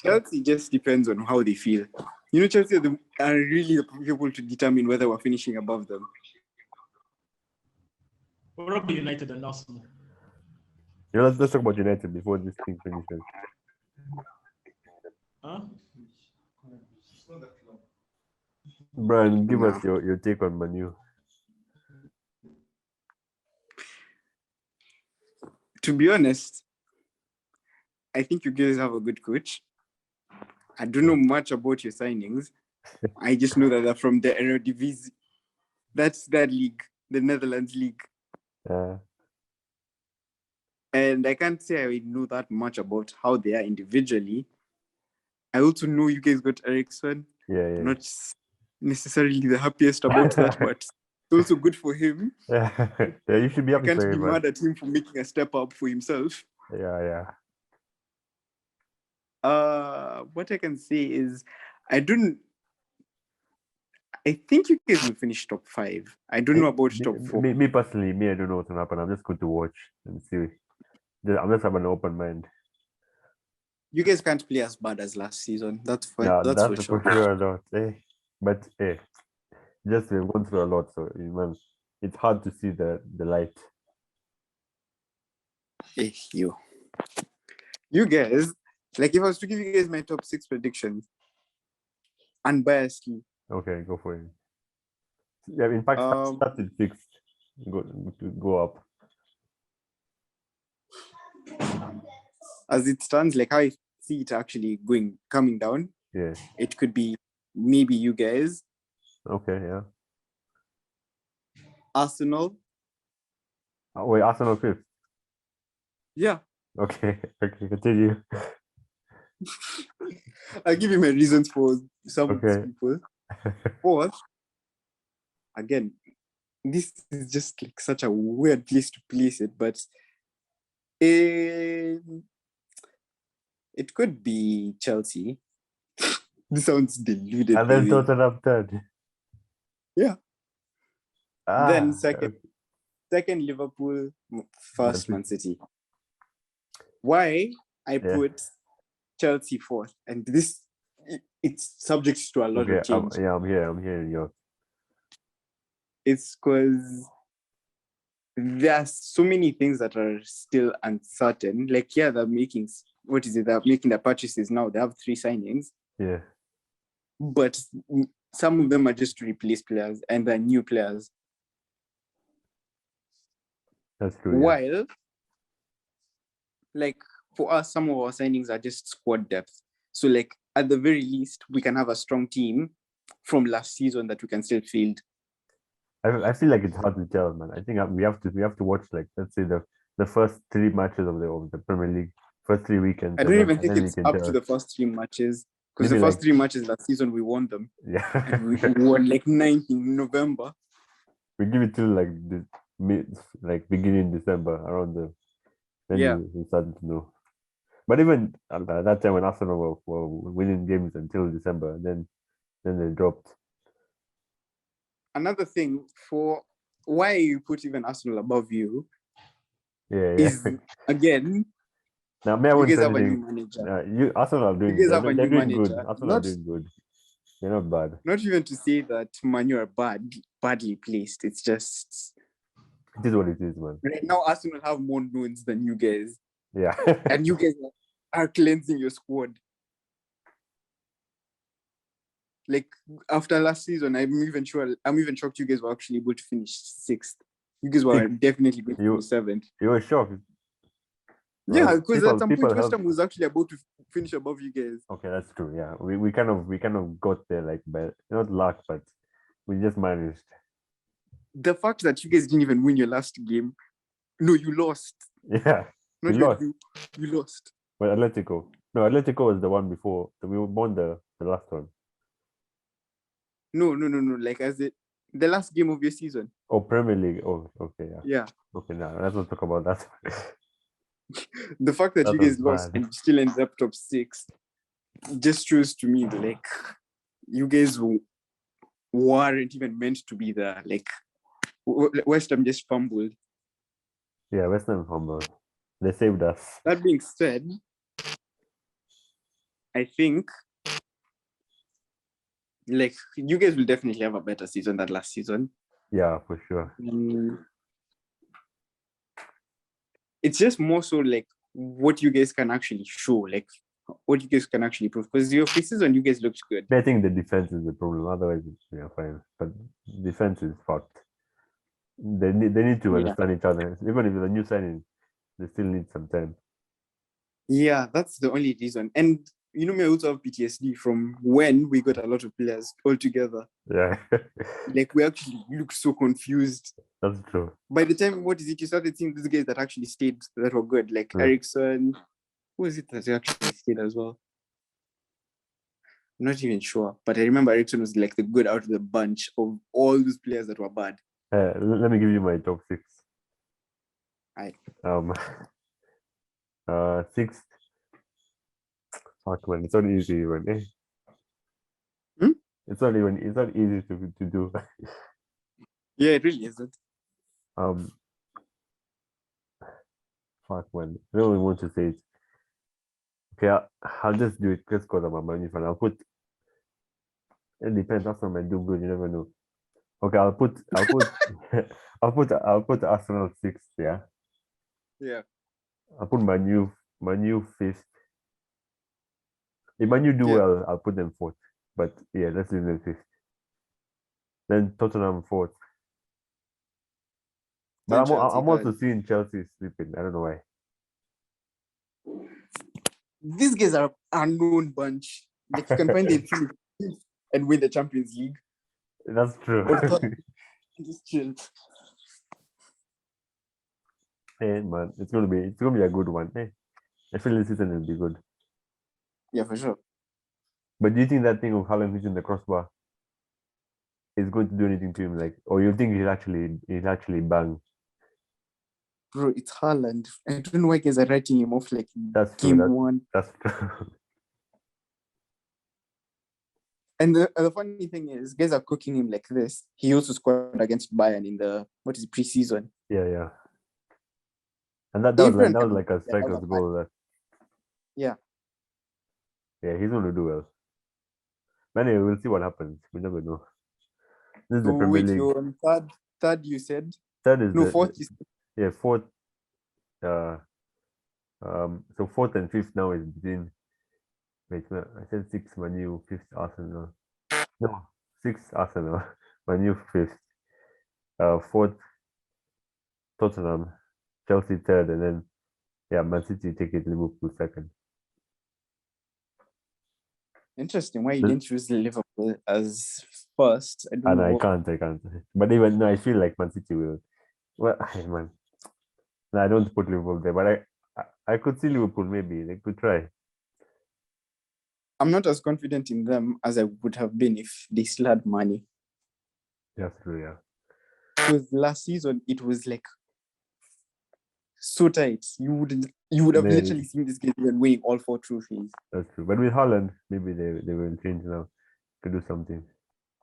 Chelsea just depends on how they feel. You know, Chelsea are really the people to determine whether we're finishing above them. What about United and Arsenal? Yeah, let's talk about United before this thing finishes. Huh? Brian, give us your take on Manu. To be honest, I think you guys have a good coach. I don't know much about your signings. I just know that they're from the Eredivisie. That's that league, the Netherlands league. And I can't say I know that much about how they are individually. I also know you guys got Ericsson. Yeah. Not necessarily the happiest about that, but it's also good for him. Yeah, you should be happy. You can't for be him, mad at him for making a step up for himself. Yeah. What I can say is I think you guys will finish top 5. I don't know about top 4. Me personally, I don't know what's gonna happen. I'm just going to watch and see. I'm just having an open mind. You guys can't play as bad as last season. That's fine. Yeah, that's for sure. Not. But just we've gone through a lot, so man, it's hard to see the light. You guys, like if I was to give you guys my top 6 predictions, unbiasedly. Okay, go for it. Yeah, in fact, started 6. Go up. As it stands, like how I see it actually coming down. Yeah. It could be maybe you guys. Okay, yeah. Arsenal. Wait, Arsenal fifth. Yeah. Okay, continue. I'll give you my reasons for some of these Okay. people. Fourth, again, this is just like such a weird place to place it, but it could be Chelsea. This sounds deluded. And then baby. Tottenham third. Yeah. Then okay. second Liverpool, first Man Man City. Why I Yeah. put Chelsea fourth, and this it's subject to a lot of change. I'm hearing you. It's because there are so many things that are still uncertain. Like, yeah, they're making they're making the purchases now. They have 3 signings, Yeah, but some of them are just to replace players and they're new players. that's true. Yeah. While, like, for us, some of our signings are just squad depth. So, like, at the very least, we can have a strong team from last season that we can still field. I feel like it's hard to tell, man. I think we have to watch, like, let's say the first 3 matches of the Premier League, first 3 weekends. I don't even think then it's we can up tell. to the first 3 matches, because Maybe the first like- 3 matches last season we won them. Yeah. And we won like 9th in November. We give it till like the beginning December around then Yeah. we started to know. But even at that time when Arsenal were winning games until December, then they dropped. Another thing for why you put even Arsenal above you Yeah. is, again, Now, I you wouldn't guys say have a new anything. manager. Arsenal are doing. You guys have They're a new doing good. manager. Arsenal are doing good. They're not bad. Not even to say that Man U are badly placed. It's just It is what it is, man. right now Arsenal have more loans than you guys, Yeah. and you guys are cleansing your squad. Like, after last season, I'm even shocked you guys were actually able to finish 6th. You guys were definitely going to You- finish 7th. You were shocked. Yeah, Well, because at some point people West have- Ham was actually about to finish above you guys. Okay, that's true. Yeah, we kind of got there, like, by not luck, but we just managed. The fact that you guys didn't even win your last game. No, you lost. Yeah, Not we even lost. you lost. But Atletico. No, Atletico was the one before. We won the last one. No. Like, as the last game of your season. Oh, Premier League. Oh, okay, yeah. Yeah. Okay, now let's not talk about that. The fact that That you guys was lost bad. and still ended up top 6 just shows to me that, like, you guys weren't even meant to be there. Like, West Ham just fumbled. Yeah, West Ham humble. They saved us. That being said, I think, like, you guys will definitely have a better season than last season. Yeah, for sure. It's just more so like what you guys can actually show, like what you guys can actually prove. Because your season, you guys looked good. I think the defense is the problem. Otherwise, we are fine. But defense is fucked. They need to understand each other. Even if it's a new signing, they still need some time. Yeah, that's the only reason. And you know, me also have PTSD from when we got a lot of players all together. Yeah, Like, we actually looked so confused. that's true. By the time, you started seeing these guys that actually stayed, that were good, like Ericsson. Who is it that actually stayed as well? I'm not even sure. But I remember Ericsson was like the good out of the bunch of all those players that were bad. Let me give you my top 6. Aye. 6th. Fuck, man, it's not easy, man. It's not easy to do. Yeah, it really isn't. Fuck, man, I don't even want to say it. Okay, I'll just do it just because I'm a Man U fan. I'll put. It depends. Arsenal might do good. You never know. Okay, I'll put I'll put Arsenal 6th. Yeah. Yeah. I'll put Man U 5th. If Man U do well, I'll put them 4th. But yeah, let's leave them 5th. Then Tottenham 4th. But I'm also seeing Chelsea sleeping. I don't know why. These guys are an unknown bunch. Like, you can find them and win the Champions League. That's true. Just chill. Hey man, it's gonna be a good one. Hey, I feel this season will be good. Yeah, for sure. But do you think that thing of Haaland hitting the crossbar is going to do anything to him? Like, or you think he'll actually bang? Bro, it's Haaland. I don't know why guys are writing him off like That's true. game one. That's true. And the funny thing is, guys are cooking him like this. He also scored against Bayern in the preseason. Yeah. And that was like a striker's goal. Yeah. Yeah, he's going to do well. But anyway, we'll see what happens. We never know. This is the So Premier wait, League. you're on third. You said Third is no, fourth. yeah, fourth. So fourth and fifth now is between. Wait, no, I said six Man U, fifth Arsenal. No, sixth Arsenal, Man U fifth. Fourth Tottenham, Chelsea third, and then Man City take it, Liverpool second. Interesting. Why you didn't choose Liverpool as first? I don't And know. I can't. But even no, I feel like Man City will. Well, man, no, I don't put Liverpool there, but I could see Liverpool maybe they could try. I'm not as confident in them as I would have been if they still had money. That's true, yeah. Because last season it was like so tight. You would have literally seen this game winning all 4 trophies. That's true. But with Holland, maybe they will change now. Could do something.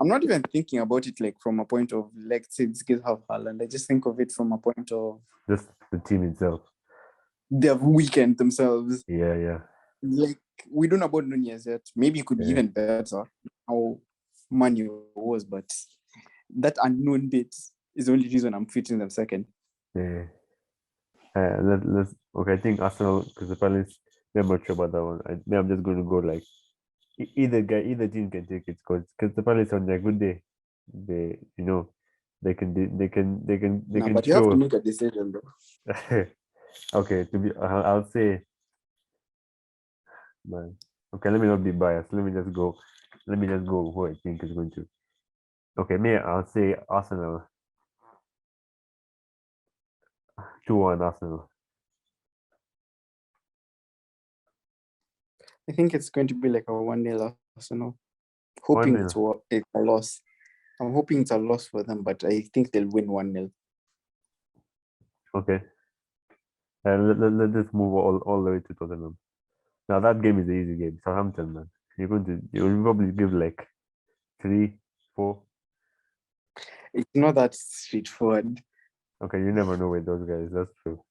I'm not even thinking about it like from a point of like say this guys have Haaland. I just think of it from a point of just the team itself. They've weakened themselves. Yeah. Like we don't know about Nunez yet. Maybe it could be even better how money was, but that unknown bit is the only reason I'm fitting them second. Yeah. Let's okay. I think Arsenal because the Palace. I'm not sure about that one. I'm just going to go like either team can take it because the Palace on their good day, they can But you show. have to make a decision, bro. Okay, I'll say, man. Okay, let me not be biased. Let me just go who I think is going to. Okay, I'll say Arsenal. 2-1 Arsenal. I think it's going to be like a 1-0 Arsenal. Hoping it's a loss. I'm hoping it's a loss for them, but I think they'll win 1-0. Okay. Let's move all the way to Tottenham. Now that game is an easy game. Southampton, man. You'll probably give like 3, 4. It's not that straightforward. Okay, you never know with those guys. That's true.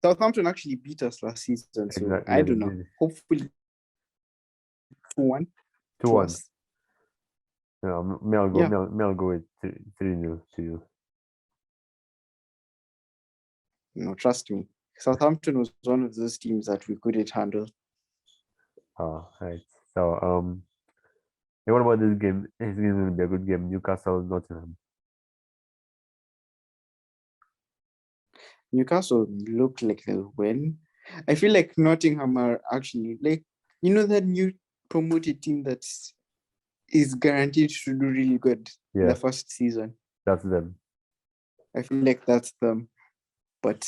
Southampton actually beat us last season, so Exactly, I don't know. Hopefully 2-1. 2-1. Yeah, I'll go with 3-0 to you. No, trust me. Southampton was one of those teams that we couldn't handle. Right. So what about this game? This game is going to be a good game. Newcastle, Nottingham. Newcastle look like they'll win. I feel like Nottingham are actually like that new promoted team that is guaranteed to do really good in the first season. That's them. I feel like that's them, but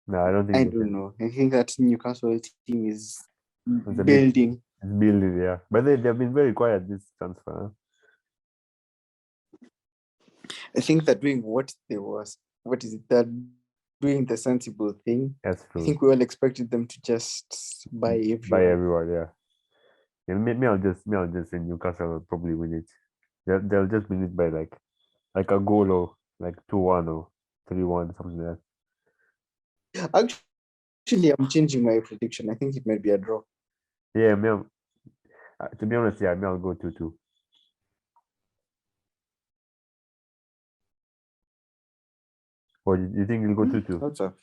no, I don't think. I don't know. I think that Newcastle team is building. It's building, yeah. But they've been very quiet this transfer. I think they're doing they're doing the sensible thing. That's true. I think we all expected them to just buy everyone. Buy everyone, yeah. Maybe I'll just say Newcastle will probably win it. They'll just win it by like a goal or like 2-1 or 3-1, something like that. Actually, I'm changing my prediction. I think it might be a draw. Yeah, to be honest, I'll go 2-2. Or you think you'll go 2-2?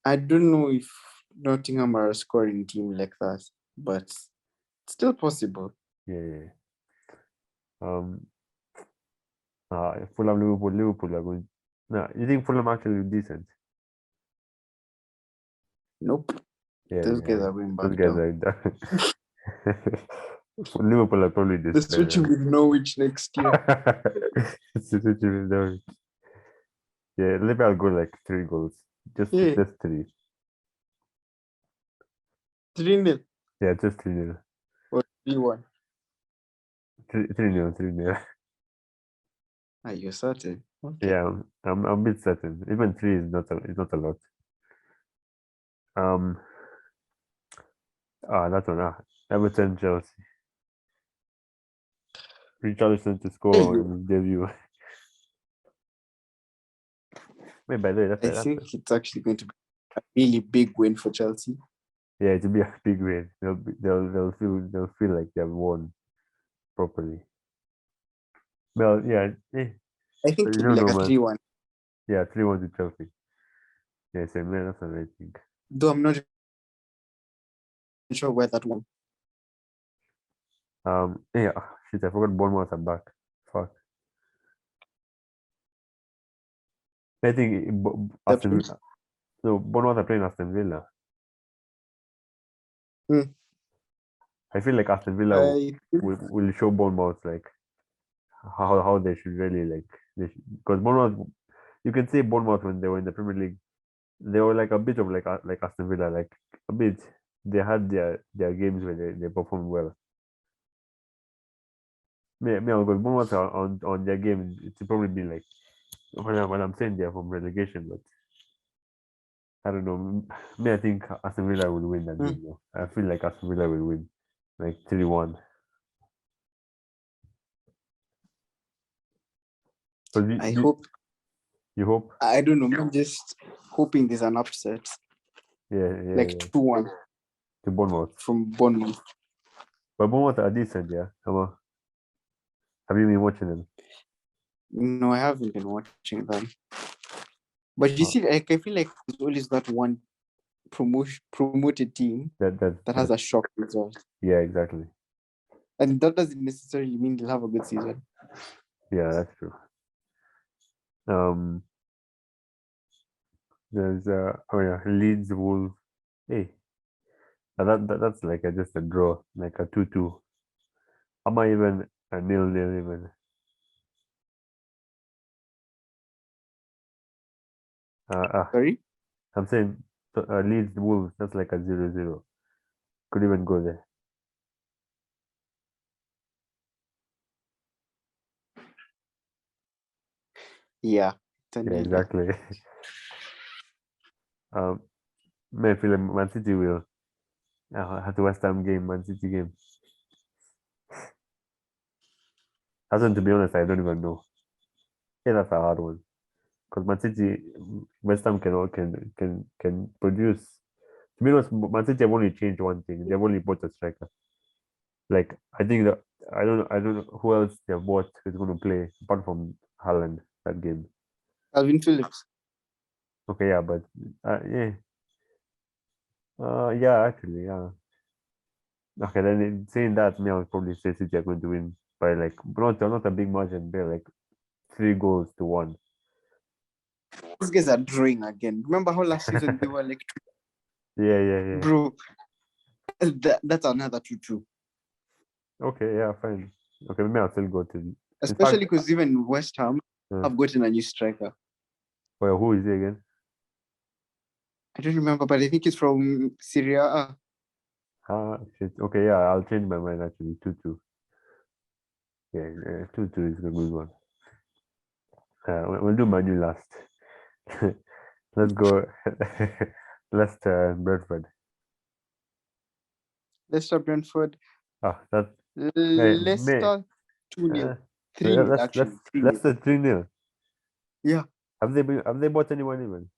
I don't know if Nottingham are a scoring team like that, but it's still possible. Yeah. Fulham, Liverpool are going. No, you think Fulham actually decent? Nope. Yeah, those guys are going back. Those guys are. Liverpool are probably The this. switching with Norwich next year. It's the switching with Norwich. Yeah, Liverpool will go like 3 goals. Just 3. 3-0 Yeah, just 3-0. or 3-1. 3-0, 3-0. Are you certain? Okay. Yeah, I'm a bit certain. Even 3 is not a lot. That one. Everton, Chelsea. Richarlison to score on his debut. Wait, by the way, I think it's actually going to be a really big win for Chelsea. yeah, it'll be a big win. They'll feel like they've won properly. Well, yeah, I think you it'll be don't like know, a man. 3-1. Yeah, 3-1 to Chelsea. Yeah, same man. That's what I think. Though I'm not sure where that one. Yeah, shit, I forgot Bournemouth are back. Fuck. I think Aston Villa. No, Bournemouth are playing Aston Villa. I feel like Aston Villa will show Bournemouth like how they should really like because Bournemouth, you can say Bournemouth when they were in the Premier League, they were like a bit of like Aston Villa, like a bit. They had their games where they performed well. Because Bournemouth are on their game, it's probably been like when I'm saying they're from relegation, but I don't know. I think Aston Villa will win that game. Though. I feel like Aston Villa will win, like 3-1. I hope. You hope? I don't know. I'm just hoping there's an upset. Yeah. Like 2-1 to Bournemouth. From Bournemouth. But Bournemouth are decent, yeah. Come on. Have you been watching them? No, I haven't been watching them. But you see, like, I feel like there's always that one promoted team that has a shock result. Yeah, exactly. And that doesn't necessarily mean they'll have a good season. Yeah, that's true. There's Leeds Wolves. Hey, that's like just a draw, like a 2-2. Am I even a 0-0 even? Sorry? I'm saying Leeds Wolves. That's like a 0-0. Could even go there. Yeah. Exactly. I feel like Man City will. At the West Ham game, Man City game. To be honest, I don't even know. Yeah, that's a hard one. Because Man City, West Ham can produce. To be honest, Man City have only changed one thing. They've only bought a striker. Like I think that I don't know who else they've bought is going to play apart from Haaland that game. Calvin Phillips. Okay, yeah, but yeah, actually, yeah. Okay, then saying that, me, I would probably say City are going to win by like not a big margin, but like 3-1. These guys are drawing again. Remember how last season they were like, yeah. Bro, that's another 2-2. Okay, yeah, fine. Okay, maybe I'll still go to. Especially because even West Ham have gotten a new striker. Well, who is he again? I don't remember, but I think he's from Syria. Shit. Okay, yeah, I'll change my mind actually. 2-2. Yeah, 2-2 is a good one. We'll do Manu last. Let's go. Leicester Brentford. Leicester Brentford. That's Leicester 2-0. 3-0 actually. Leicester 3-0. Yeah. Have they bought anyone even?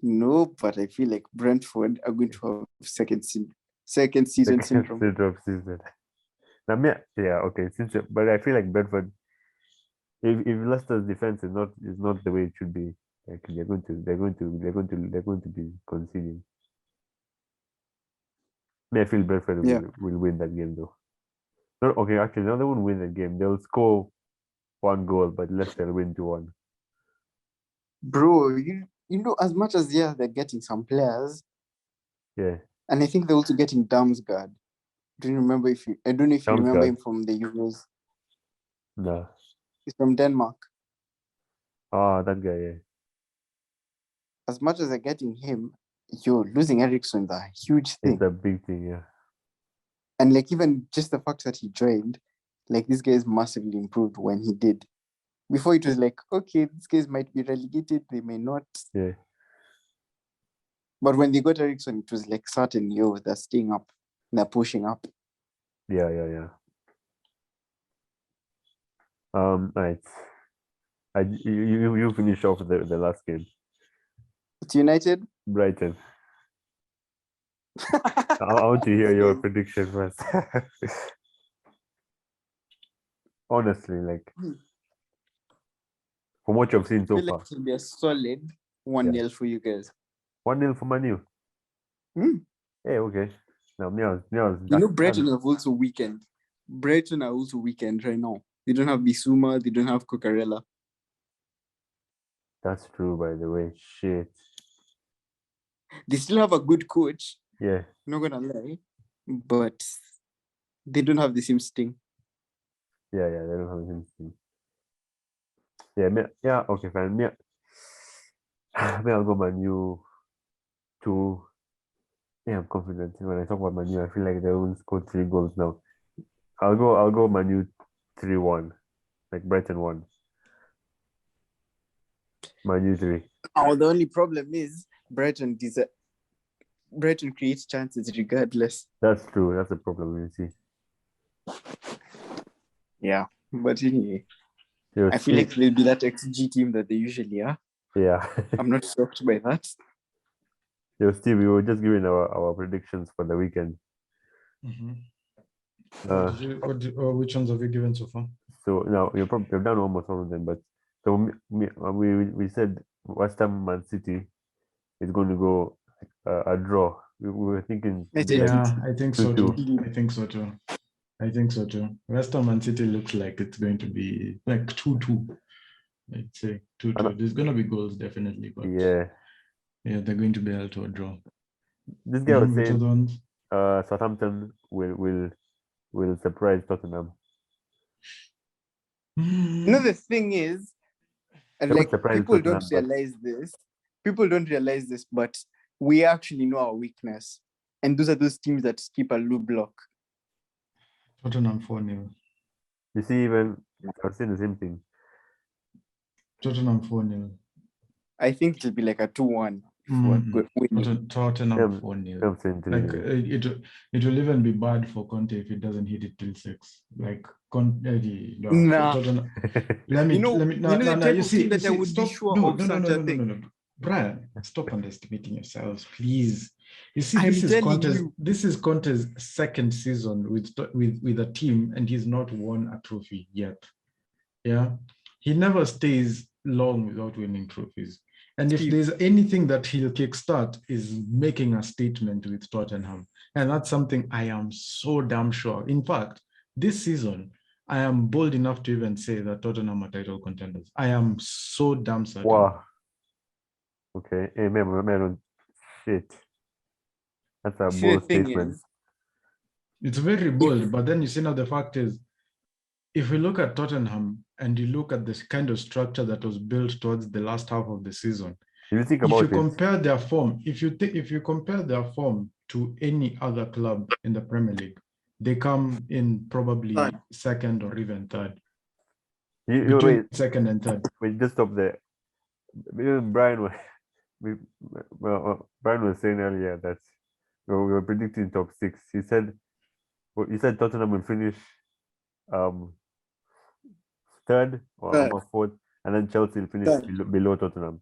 No, but I feel like Brentford are going to have second season syndrome. Now, yeah, okay. But I feel like Brentford, if Leicester's defense is not the way it should be, like they're going to be conceding. I feel Brentford will win that game though. No, okay, actually, no, they won't win the game. They'll score 1 goal, but Leicester will win 2-1. Bro, you know, as much as they're getting some players. Yeah. And I think they're also getting Damsgaard. don't remember if you. I don't know if you Sounds remember good. him from the Euros. No. He's from Denmark. Oh, that guy, yeah. As much as I'm getting him, you're losing Ericsson, the huge thing. It's a big thing, yeah. And like even just the fact that he joined, like this guy is massively improved when he did. Before it was like, okay, these guys might be relegated, they may not. Yeah. But when they got Ericsson, it was like certain, they're staying up, they're pushing up. Yeah. Right. You finish off the last game. It's United. Brighton. I want to hear your prediction first. Honestly, like from what you've seen I so feel far. like it'll be a solid 1-0 for you guys. 1-0 for Manu. Hey, okay. Now, Brighton have also weakened. Brighton are also weakened right now. They don't have Bissouma, they don't have Cucurella. That's true, by the way. Shit. They still have a good coach, Yeah. not gonna lie, but they don't have the same sting. Yeah, they don't have anything. Yeah, okay, fine. I'll go Manu 2. Yeah, I'm confident. When I talk about Manu, I feel like they will score 3 goals now. I'll go Manu 3-1. Like Brighton 1. Manu 3. Oh, the only problem is Brighton creates chances regardless. That's true. That's the problem, you see. Yeah. But anyway, Yo, I feel like they'll be that XG team that they usually are. Yeah. I'm not shocked by that. Yo, Steve, we were just giving our predictions for the weekend. Which ones have you given so far? So now you've done almost all of them, but so we said West Ham Man City is going to go a draw. We were thinking. Yeah, I think so too. 2-2. I think so too. West Ham Man City looks like it's going to be like 2-2. I'd say 2-2. There's going to be goals definitely, but yeah, they're going to be held to a draw. This guy was Which saying other ones? Southampton will surprise Tottenham. The thing is, like people don't realize this. People don't realize this, but we actually know our weakness. And those are those teams that keep a low block. Tottenham 4-0. You see, even I was saying the same thing. Tottenham 4-0. I think it'll be like a 2-1. Tottenham 4-0. Like it will even be bad for Conte if it doesn't hit it till 6. Like Conte, Tottenham. Let me. You see, that I would be sure of such a thing. No. Brian, stop underestimating yourselves, please. You see, this is Conte's second season with a team, and he's not won a trophy yet. Yeah, he never stays long without winning trophies. And if there's anything that he'll kickstart is making a statement with Tottenham. And that's something I am so damn sure. In fact, this season, I am bold enough to even say that Tottenham are title contenders. I am so damn certain. Wow. Okay. Hey, man, shit. That's a bold statement. It's very bold, but then you see now the fact is, if we look at Tottenham and you look at this kind of structure that was built towards the last half of the season, if you compare their form, if you compare their form to any other club in the Premier League, they come in probably second or even third. Between second and third. Wait, just stop there. Brian was saying earlier that we were predicting top 6. He said Tottenham will finish third or fourth, and then Chelsea will finish below Tottenham.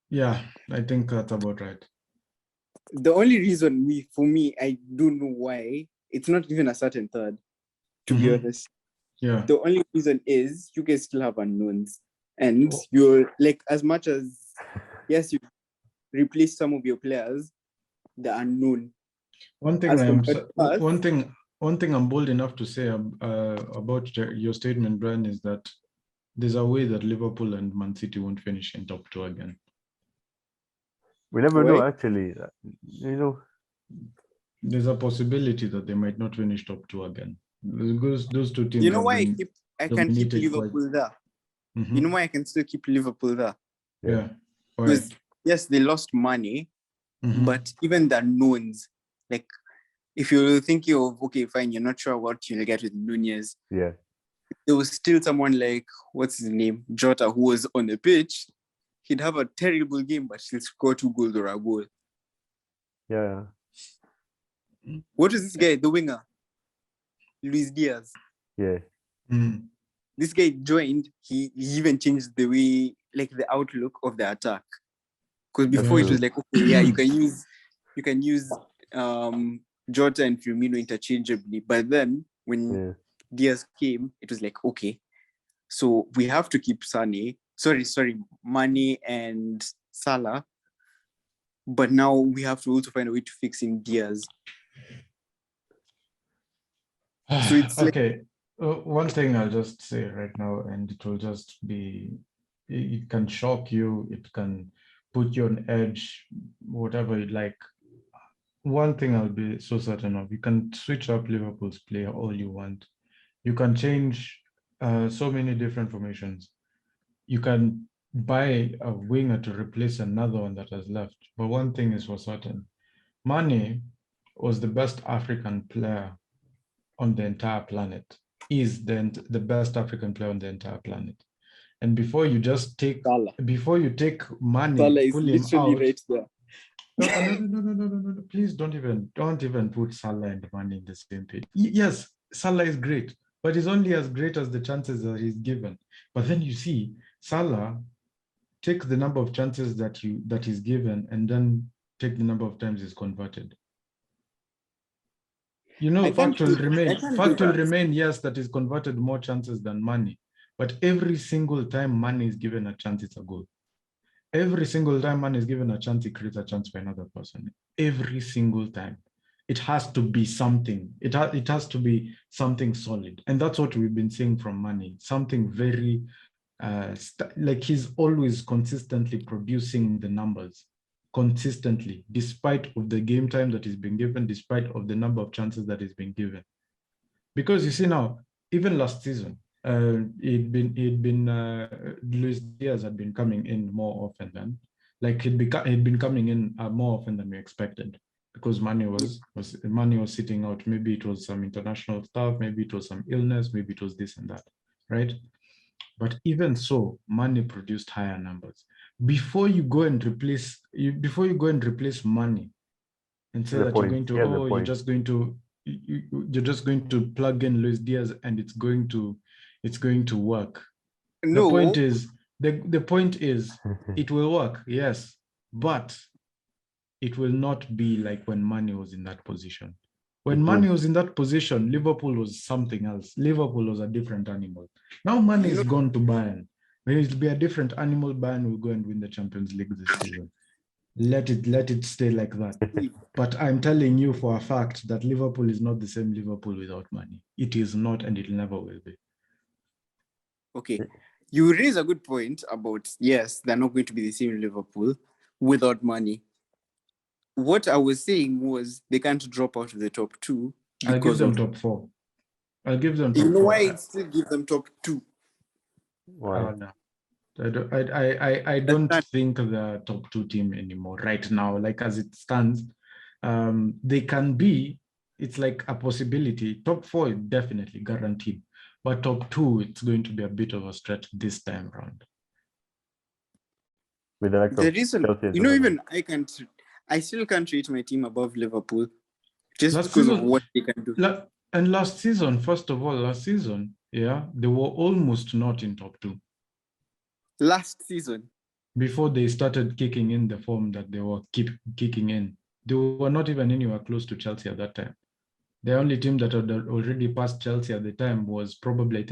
Yeah, I think that's about right. The only reason for me, I don't know why, it's not even a certain third, to be honest. Yeah. The only reason is you guys still have unknowns. And you're like, as much as, yes, you replace some of your players, the unknown. One thing I'm bold enough to say about your statement, Brian, is that there's a way that Liverpool and Man City won't finish in top 2 again. We never know, actually. You know, There's a possibility that they might not finish top 2 again. Those two teams You know have why been I can keep dominated quite. Liverpool there? Mhm. You know why I can still keep Liverpool there? Yeah. Why? Because yes, they lost money, Mhm. but even the unknowns, like if you're thinking of, okay, fine, you're not sure what you'll get with Nunez. Yeah. There was still someone like, what's his name? Jota, who was on the pitch. He'd have a terrible game, but he'll score 2 goals or a goal. Yeah. What is this guy, the winger? Luis Diaz. Yeah. Mhm. This guy joined, he even changed the way, like the outlook of the attack. Because before it was like, okay, yeah, you can use Jota and Firmino interchangeably. But then when Diaz came, it was like, okay, so we have to keep Mane and Salah. But now we have to also find a way to fix in Diaz. So it's okay. One thing I'll just say right now, and it will just be, it can shock you, it can put you on edge, whatever you like. One thing I'll be so certain of, you can switch up Liverpool's play all you want. You can change so many different formations. You can buy a winger to replace another one that has left. But one thing is for certain, Mane was the best African player on the entire planet, is the best African player on the entire planet. And before you just take, Salah. before you take Mane, Salah is pull him literally out. right there. No. Please don't even put Salah and Mane in the same page. Yes, Salah is great, but he's only as great as the chances that he's given. But then you see, Salah takes the number of chances that he's given and then take the number of times he's converted. You know, fact will remain, yes, that he's converted more chances than Mane. But every single time Mane is given a chance, it's a goal. Every single time Mane is given a chance, he creates a chance for another person. Every single time. It has to be something. It has to be something solid. And that's what we've been seeing from Mane. Something very, like he's always consistently producing the numbers. Consistently, despite of the game time that he's been given, despite of the number of chances that he's been given. Because you see now, even last season, Luis Diaz had been coming in more often than, like he'd been coming in more often than we expected, because Mane was sitting out. Maybe it was some international stuff, maybe it was some illness, maybe it was this and that, right? But even so, Mane produced higher numbers. Before you go and replace Mane and say that you're going to, you're just going to plug in Luis Diaz and it's going to work. No. The point is it will work, yes, but it will not be like when Mane was in that position. When Mane was in that position, Liverpool was something else. Liverpool was a different animal. Now Mane is gone to Bayern. When it'll be a different animal, Bayern will go and win the Champions League this season. Let it stay like that. But I'm telling you for a fact that Liverpool is not the same Liverpool without Mane. It is not, and it never will be. Okay. You raise a good point about, yes, they're not going to be the same Liverpool without Mane. What I was saying was they can't drop out of the top 2. I'll give them top 4. I'll give them top 4. You know why I still give them top 2? Why? No. I don't think the top 2 team anymore right now. Like as it stands, they can be. It's like a possibility. Top 4 is definitely guaranteed, but top 2 it's going to be a bit of a stretch this time around. With the reason, even I still can't rate my team above Liverpool just because of what they can do. And last season, yeah, they were almost not in top 2. Last season, before they started kicking in the form that they were kicking in, they were not even anywhere close to Chelsea at that time. The only team that had already passed Chelsea at the time was probably,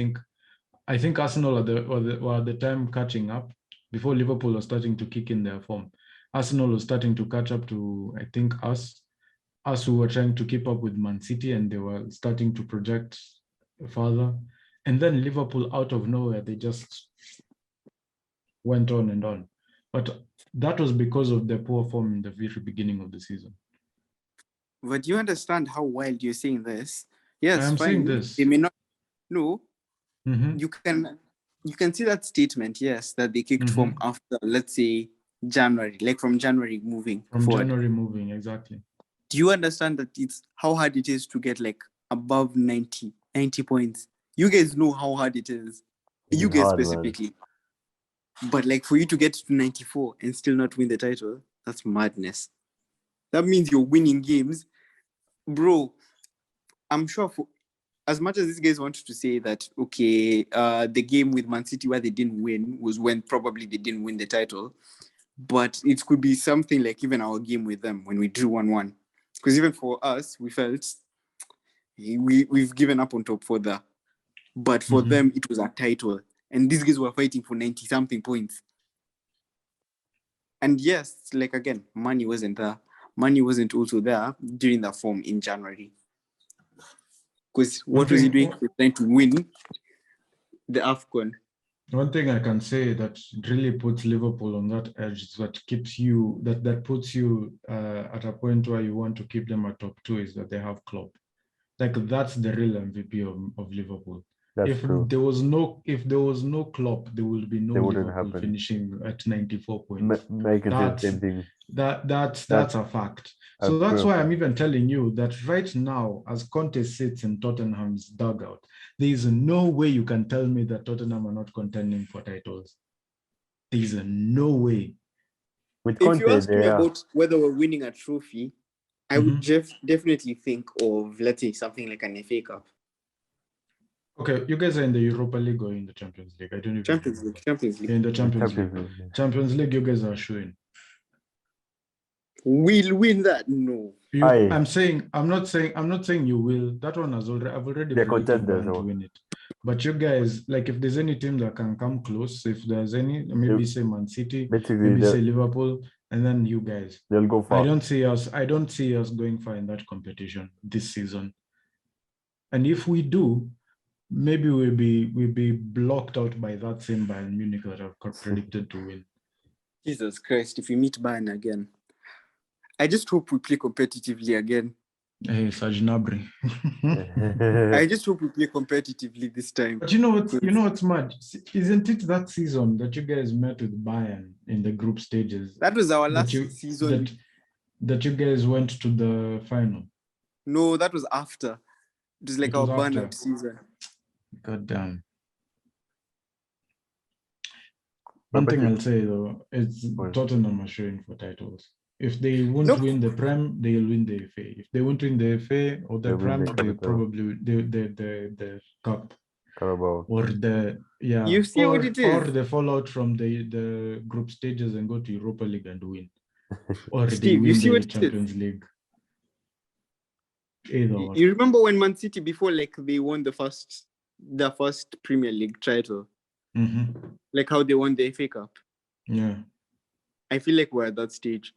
I think Arsenal were at the time catching up before Liverpool was starting to kick in their form. Arsenal was starting to catch up to, I think, us who were trying to keep up with Man City, and they were starting to project further. And then Liverpool, out of nowhere, they just went on and on. But that was because of their poor form in the very beginning of the season. But you understand how wild you're saying this? Yes, I'm fine. saying this. They may not. No, Mhm. you can see that statement. Yes, that they kicked from Mhm. after, let's say, January, like from January moving From forward. January moving, exactly. Do you understand that it's how hard it is to get like above 90 points? You guys know how hard it is. You It's guys hard, man. specifically. But like for you to get to 94 and still not win the title, that's madness. That means you're winning games. Bro, I'm sure for as much as these guys wanted to say that, okay, the game with Man City where they didn't win was when probably they didn't win the title. But it could be something like even our game with them when we drew 1-1. Because even for us, we felt we've given up on top for that. But for them, it was a title. And these guys were fighting for 90-something points. And yes, like again, money wasn't there. Money wasn't also there during the form in January. Because what was he doing? He was trying to win the AFCON. One thing I can say that really puts Liverpool on that edge, that keeps you, that puts you at a point where you want to keep them at top 2, is that they have Klopp. Like that's the real MVP of Liverpool. That's true. There was no Klopp, there would be no Liverpool finishing at 94 points. That's a fact. So that's why I'm even telling you that right now, as Conte sits in Tottenham's dugout, there is no way you can tell me that Tottenham are not contending for titles. There is no way. With Conte, if you ask me about whether we're winning a trophy, I would definitely think of, let's say, something like an FA Cup. Okay, you guys are in the Europa League or in the Champions League? I don't know. Champions League. In the Champions League. Champions League, you guys are showing. We'll win that. No. I'm not saying you will. That one I've already predicted Bayern to win it. But you guys, like if there's any team that can come close, if there's any, maybe say Man City, maybe say Liverpool, and then you guys. They'll go far. I don't see us going far in that competition this season. And if we do, maybe we'll be blocked out by that same Bayern Munich that I've predicted to win. Jesus Christ, if we meet Bayern again. I just hope we play competitively again. Hey, Sajnabri. I just hope we play competitively this time. But you know what's mad? Isn't it that season that you guys met with Bayern in the group stages? That was our last season. That you guys went to the final. No, that was after. It was like our burnout season. God damn. One thing I'll say though, it's Tottenham are showing for titles. If they won't win the Prem, they'll win the FA. If they won't win the FA or the Prem, they probably the Cup. Carabao. Or the You see what it is? Or they fall out from the group stages and go to Europa League and win. Or Steve, they win you see the what Champions League. Either one. You remember when Man City before they won the first Premier League title? Like how they won the FA Cup. Yeah. I feel like we're at that stage.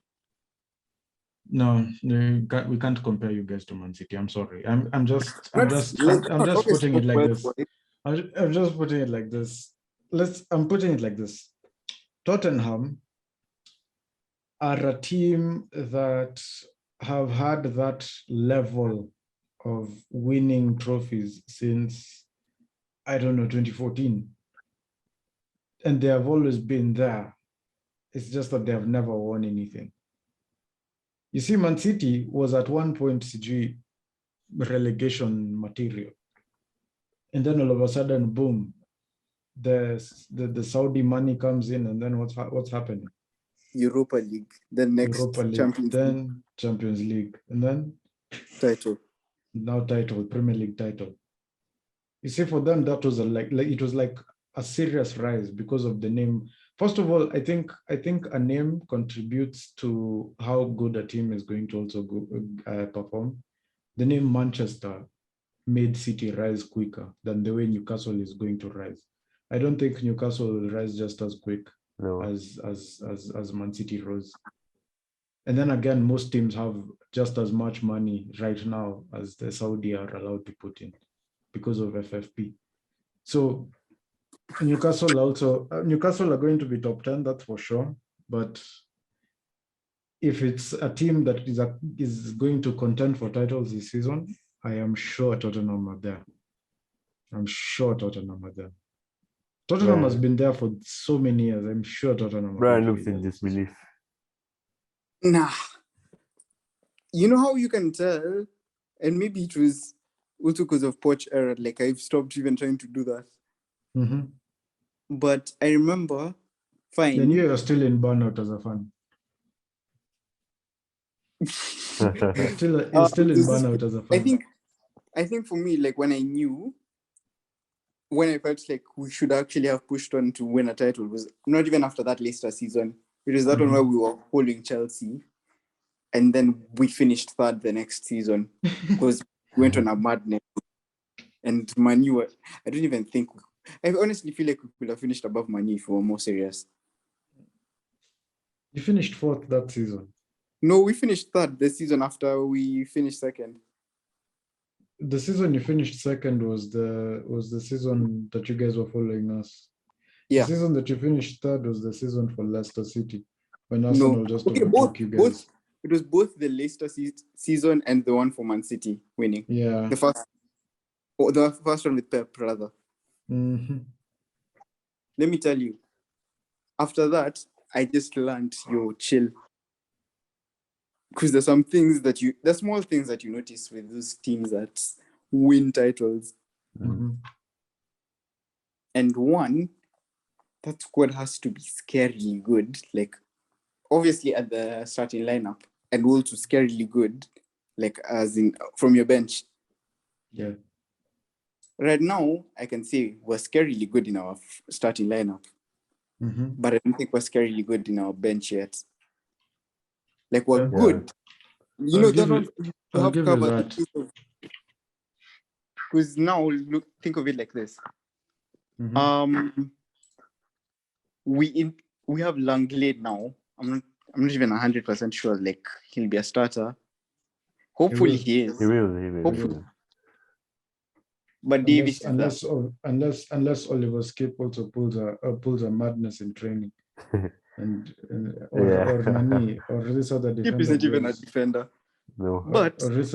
No, we can't compare you guys to Man City. I'm sorry. I'm just putting it like this. I'm just putting it like this. I'm putting it like this. Tottenham are a team that have had that level of winning trophies since, I don't know, 2014. And they have always been there. It's just that they have never won anything. You see, Man City was at one point CG relegation material. And then all of a sudden, boom, the Saudi money comes in, and then what's happening? Europa League, then next Europa League, Champions then League. Champions League, and then title. Now title, Premier League title. You see, for them, that was it was like a serious rise because of the name. First of all, I think a name contributes to how good a team is going to also perform. The name Manchester made City rise quicker than the way Newcastle is going to rise. I don't think Newcastle will rise just as quick as Man City rose. And then again, most teams have just as much money right now as the Saudi are allowed to put in because of FFP. So Newcastle are going to be top 10, that's for sure. But if it's a team that is going to contend for titles this season, I am sure Tottenham are there. I'm sure Tottenham are there. Tottenham has been there for so many years. I'm sure Tottenham are Brian going to looks be in there. disbelief. Nah. You know how you can tell? And maybe it was also because of Poch error. Like, I've stopped even trying to do that. Mm-hmm. But I remember, fine. Then you are still in burnout as a fan. You're still in burnout as a fan. I think for me, like when I felt like we should actually have pushed on to win a title was not even after that Leicester season. It was that one where we were holding Chelsea, and then we finished third the next season because we went on a madness. And Man U, I don't even think. I honestly feel like we could have finished above Man U if we were more serious. You finished fourth that season. No, we finished third the season after we finished second. The season you finished second was the season that you guys were following us. Yeah. The season that you finished third was the season for Leicester City when Arsenal just overtook you guys. It was both the Leicester season and the one for Man City winning. Yeah. The first one with Pep, rather. Mm-hmm. Let me tell you, after that, I just learned, chill. Because there's some things there's small things that you notice with those teams that win titles. Mm-hmm. And one, that squad has to be scarily good. Like, obviously at the starting lineup, and also scarily good, like as in from your bench. Yeah. Right now, I can say we're scarily good in our starting lineup, but I don't think we're scarily good in our bench yet. Like, we're good. You know, that one to have covered. Because now, think of it like this. We have Langley now. I'm not even 100% sure. Like, he'll be a starter. Hopefully, he is. He will. Hopefully. But Davis unless Oliver Skip also pulls a madness in training, or Nani or this other defender. Skip isn't even a defender. No. But or this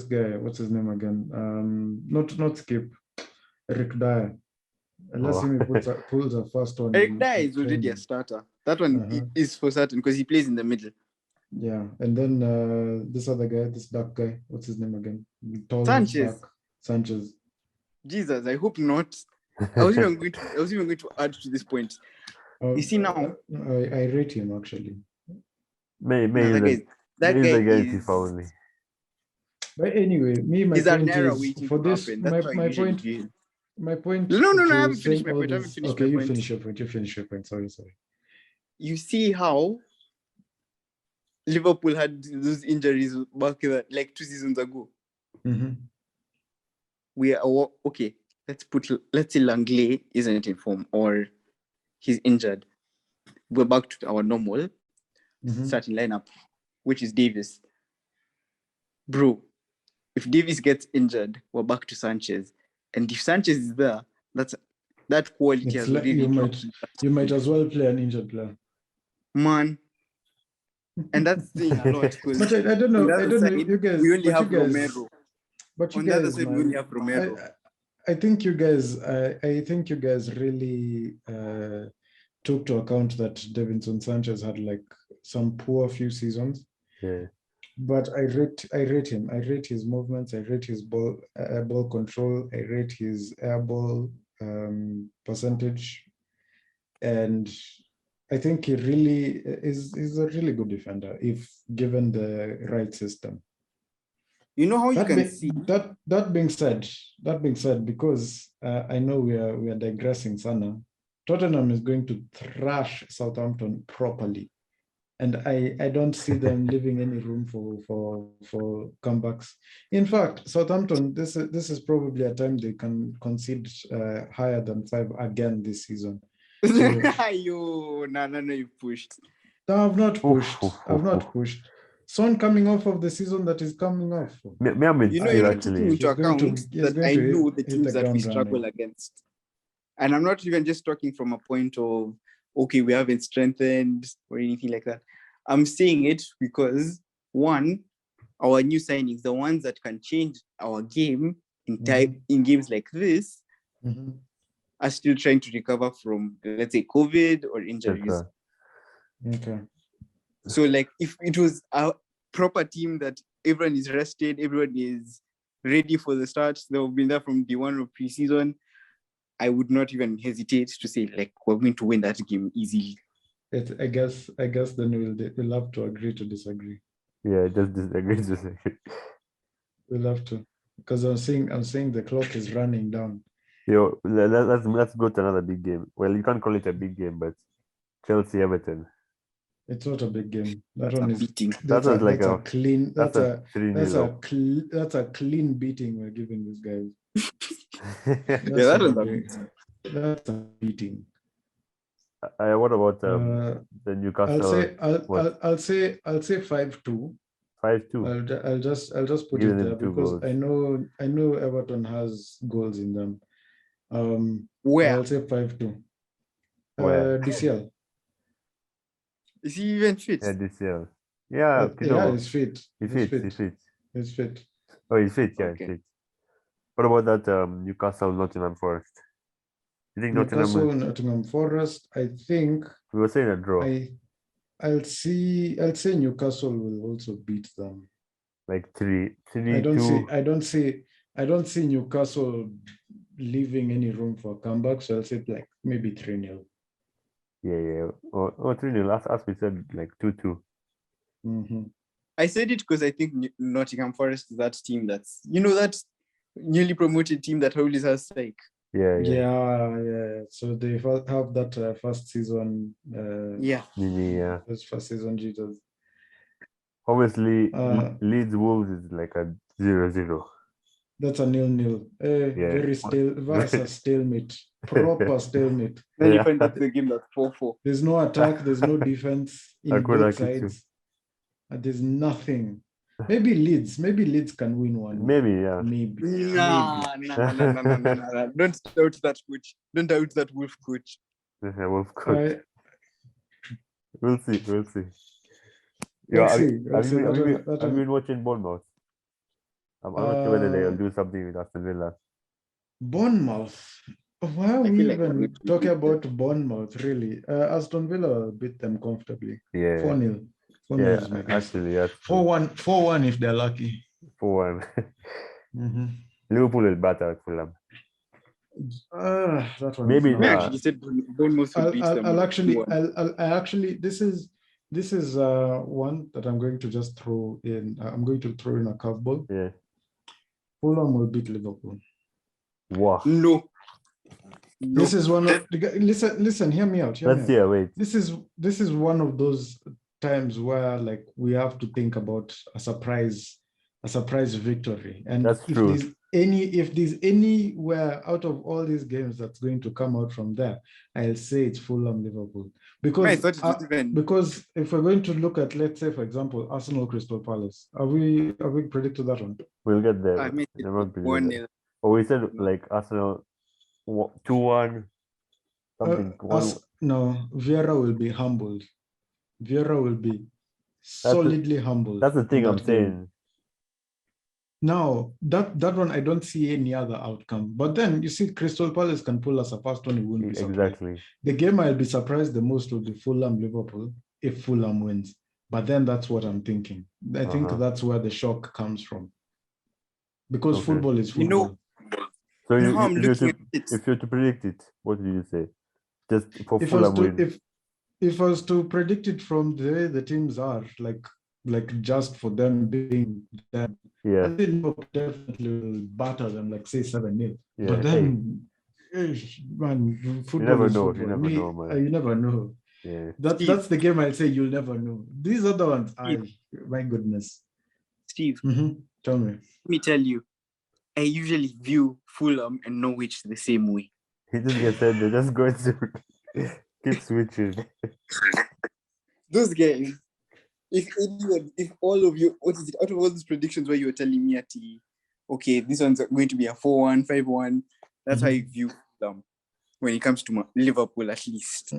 guy, what's his name again? Not Skip, Eric Dyer. Unless he pulls a first one. Eric Dyer is already a starter. That one is for certain because he plays in the middle. Yeah, and then this other guy, this dark guy, what's his name again? Sanchez. Jesus, I hope not. I was even going to add to this point. You see now, I rate him actually. That guy is following me. But anyway, my point is for this. My point. No, I haven't finished my point. Okay, you finish your point. Sorry. You see how Liverpool had those injuries back like 2 seasons ago. We are okay. Let's say Langley isn't in form or he's injured. We're back to our normal starting lineup, which is Davis. Bro, if Davis gets injured, we're back to Sanchez. And if Sanchez is there, that quality has really you might as well play an injured player. Man. And that's saying a lot. But I don't know. You guys. We only have Romero. But you on guys, the other side, we only have Romero. I think you guys. I think you guys really took to account that Davinson Sanchez had like some poor few seasons. Yeah. But I rate him. I rate his movements. I rate his ball control. I rate his air ball percentage, and I think he really is a really good defender if given the right system. You know how you can see that. That being said, because I know we are digressing, Sana. Tottenham is going to thrash Southampton properly. And I don't see them leaving any room for comebacks. In fact, Southampton, this is probably a time they can concede higher than 5 again this season. So, you pushed. No, I've not pushed. Son coming off of the season that is coming off. You're not taking into account that I know the teams that we struggle against. And I'm not even just talking from a point of, okay, we haven't strengthened or anything like that. I'm saying it because one, our new signings, the ones that can change our game in games like this, are still trying to recover from, let's say, COVID or injuries. Okay. So, like, if it was a proper team that everyone is rested, everyone is ready for the start, they have been there from day one of preseason, I would not even hesitate to say, like, we're going to win that game easily. I guess then we'll have to agree to disagree. Yeah, just disagree. We'll have to, because I'm saying the clock is running down. Yo, let's go to another big game. Well, you can't call it a big game, but Chelsea Everton. It's not a big game. That That's one a is beating. that's That was like a clean. That's a 3-0. that's a clean beating we're giving these guys. Yeah, that was a beating. That's a beating. What about the Newcastle? I'll say 5-2. 5-2. I'll just put Giving it them there 2 because goals. I know Everton has goals in them. Where? I'll say 5-2. Where? DCL. Is he even fit? Yeah, DCL. Yeah, Yeah, he's fit. He fits. He's fit. Oh, he's fit. Yeah, Okay. he's fit. What about that Newcastle Nottingham Forest? You think Nottingham Forest. I think we were saying a draw, I'll say Newcastle will also beat them. like 3-2. I don't see Newcastle leaving any room for a comeback, so I'll say like maybe 3-0. Yeah. Or 3-0. As we said, like 2-2. I said it because I think Nottingham Forest is that team that's, that newly promoted team that always has like. Yeah. So they have that first season. Yeah. Those first season jitters. Obviously, Leeds Wolves is like a 0-0. That's a 0-0. Very still. That's a stalemate. Proper stalemate. Then you find that's the game that's 4-4. There's no attack. There's no defense in both sides. There's nothing. Maybe Leeds can win one. Maybe, yeah. Maybe. Nah. Don't doubt that coach. Don't doubt that Wolf coach. Wolf coach. We'll see. We'll Have see. you been watching Bournemouth? I'm not sure whether they'll do something with Aston Villa. Bournemouth. Why are we even talking about Bournemouth, really? Aston Villa beat them comfortably. Yeah. 4-0. Yeah, actually, yes. 4-1 if they're lucky. 4-1. Liverpool will batter Fulham. That one. Maybe We actually said Bournemouth would beat them. I'll actually this is one that I'm going to just throw in. I'm going to throw in a curveball. Yeah. Fulham will beat Liverpool. Wow. No. This is one of listen, hear me out. Wait. This is one of those times where like we have to think about a surprise victory. And that's true. If there's anywhere out of all these games that's going to come out from there, I'll say it's Fulham Liverpool. Because if we're going to look at, let's say, for example, Arsenal Crystal Palace, are we predicted that one? We'll get there. I made it 1-0. But we said like Arsenal 2-1 something. No, Vieira will be humbled. Vieira will be solidly humbled. That's the thing I'm saying. Now, that one, I don't see any other outcome. But then, you see, Crystal Palace can pull us a first one, it wouldn't be surprised. Exactly. The game I'll be surprised the most will be Fulham-Liverpool if Fulham wins. But then that's what I'm thinking. I think that's where the shock comes from. Because football is football. So if you're to predict it, what do you say? Just for Fulham win. If I was to predict it from the way the teams are, like just for them being them, I think Liverpool definitely will batter them, like say 7-0. Yeah. But then, man, football is football. You never know. Yeah. That's the game I'll say you'll never know. These other ones, my goodness. Steve, tell me. Let me tell you, I usually view Fulham and Norwich the same way. He just gets said they're just going to keep switching. Those guys, if all of you, what is it, out of all these predictions where you were telling me okay, this one's going to be a 4-1, 5-1, that's how you view them when it comes to Liverpool, at least.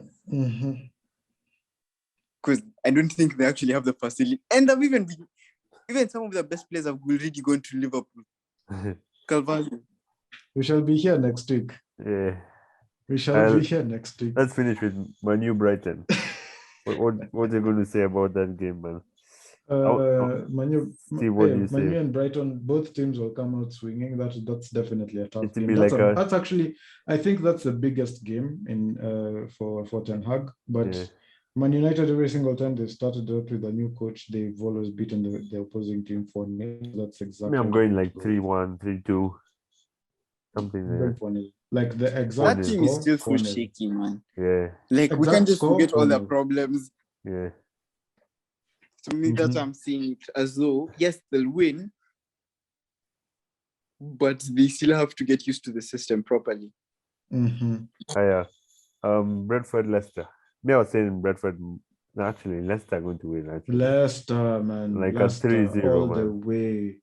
because I don't think they actually have the facility. And I've even some of the best players have already gone to Liverpool. Calvary. We shall be here next week. Yeah. We shall be here next week. Let's finish with my new Brighton. What are you going to say about that game, man? Manu, Steve, what do you Manu say? and Brighton, both teams will come out swinging. That's definitely a tough It will game. be like That's actually, I think that's the biggest game in for Ten Hag. But Yeah. Man United, every single time they've started out with a new coach, they've always beaten the opposing team 4-0. That's I exactly. mean, I'm going like 3-1, 3-2, something there. Like the exact That team is score, still so shaky, man. Yeah. Like we Exact can't just score, forget all the 4-0. problems. Yeah. To me, that's what I'm seeing it as though, yes, they'll win, but they still have to get used to the system properly. Yeah. Brentford, Leicester. Me, I was saying Brentford. Actually, Leicester are going to win. Actually. Leicester, man. Like Leicester, a 3-0, all man. the way.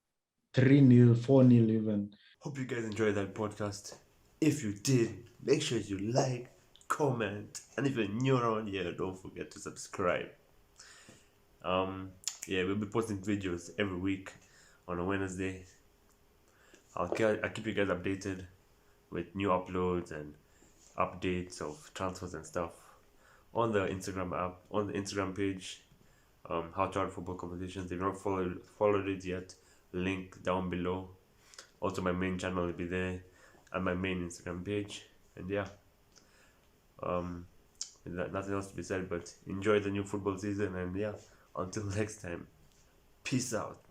3-0, 4-0 even. Hope you guys enjoyed that podcast. If you did, make sure you like, comment, and if you're new around here, don't forget to subscribe. Yeah, we'll be posting videos every week on a Wednesday. I'll keep you guys updated with new uploads and updates of transfers and stuff on the Instagram app, on the Instagram page. How to Art Football Competitions. If you've not followed it yet, link down below. Also, my main channel will be there and my main Instagram page. And yeah, nothing else to be said, but enjoy the new football season. And yeah, until next time, peace out.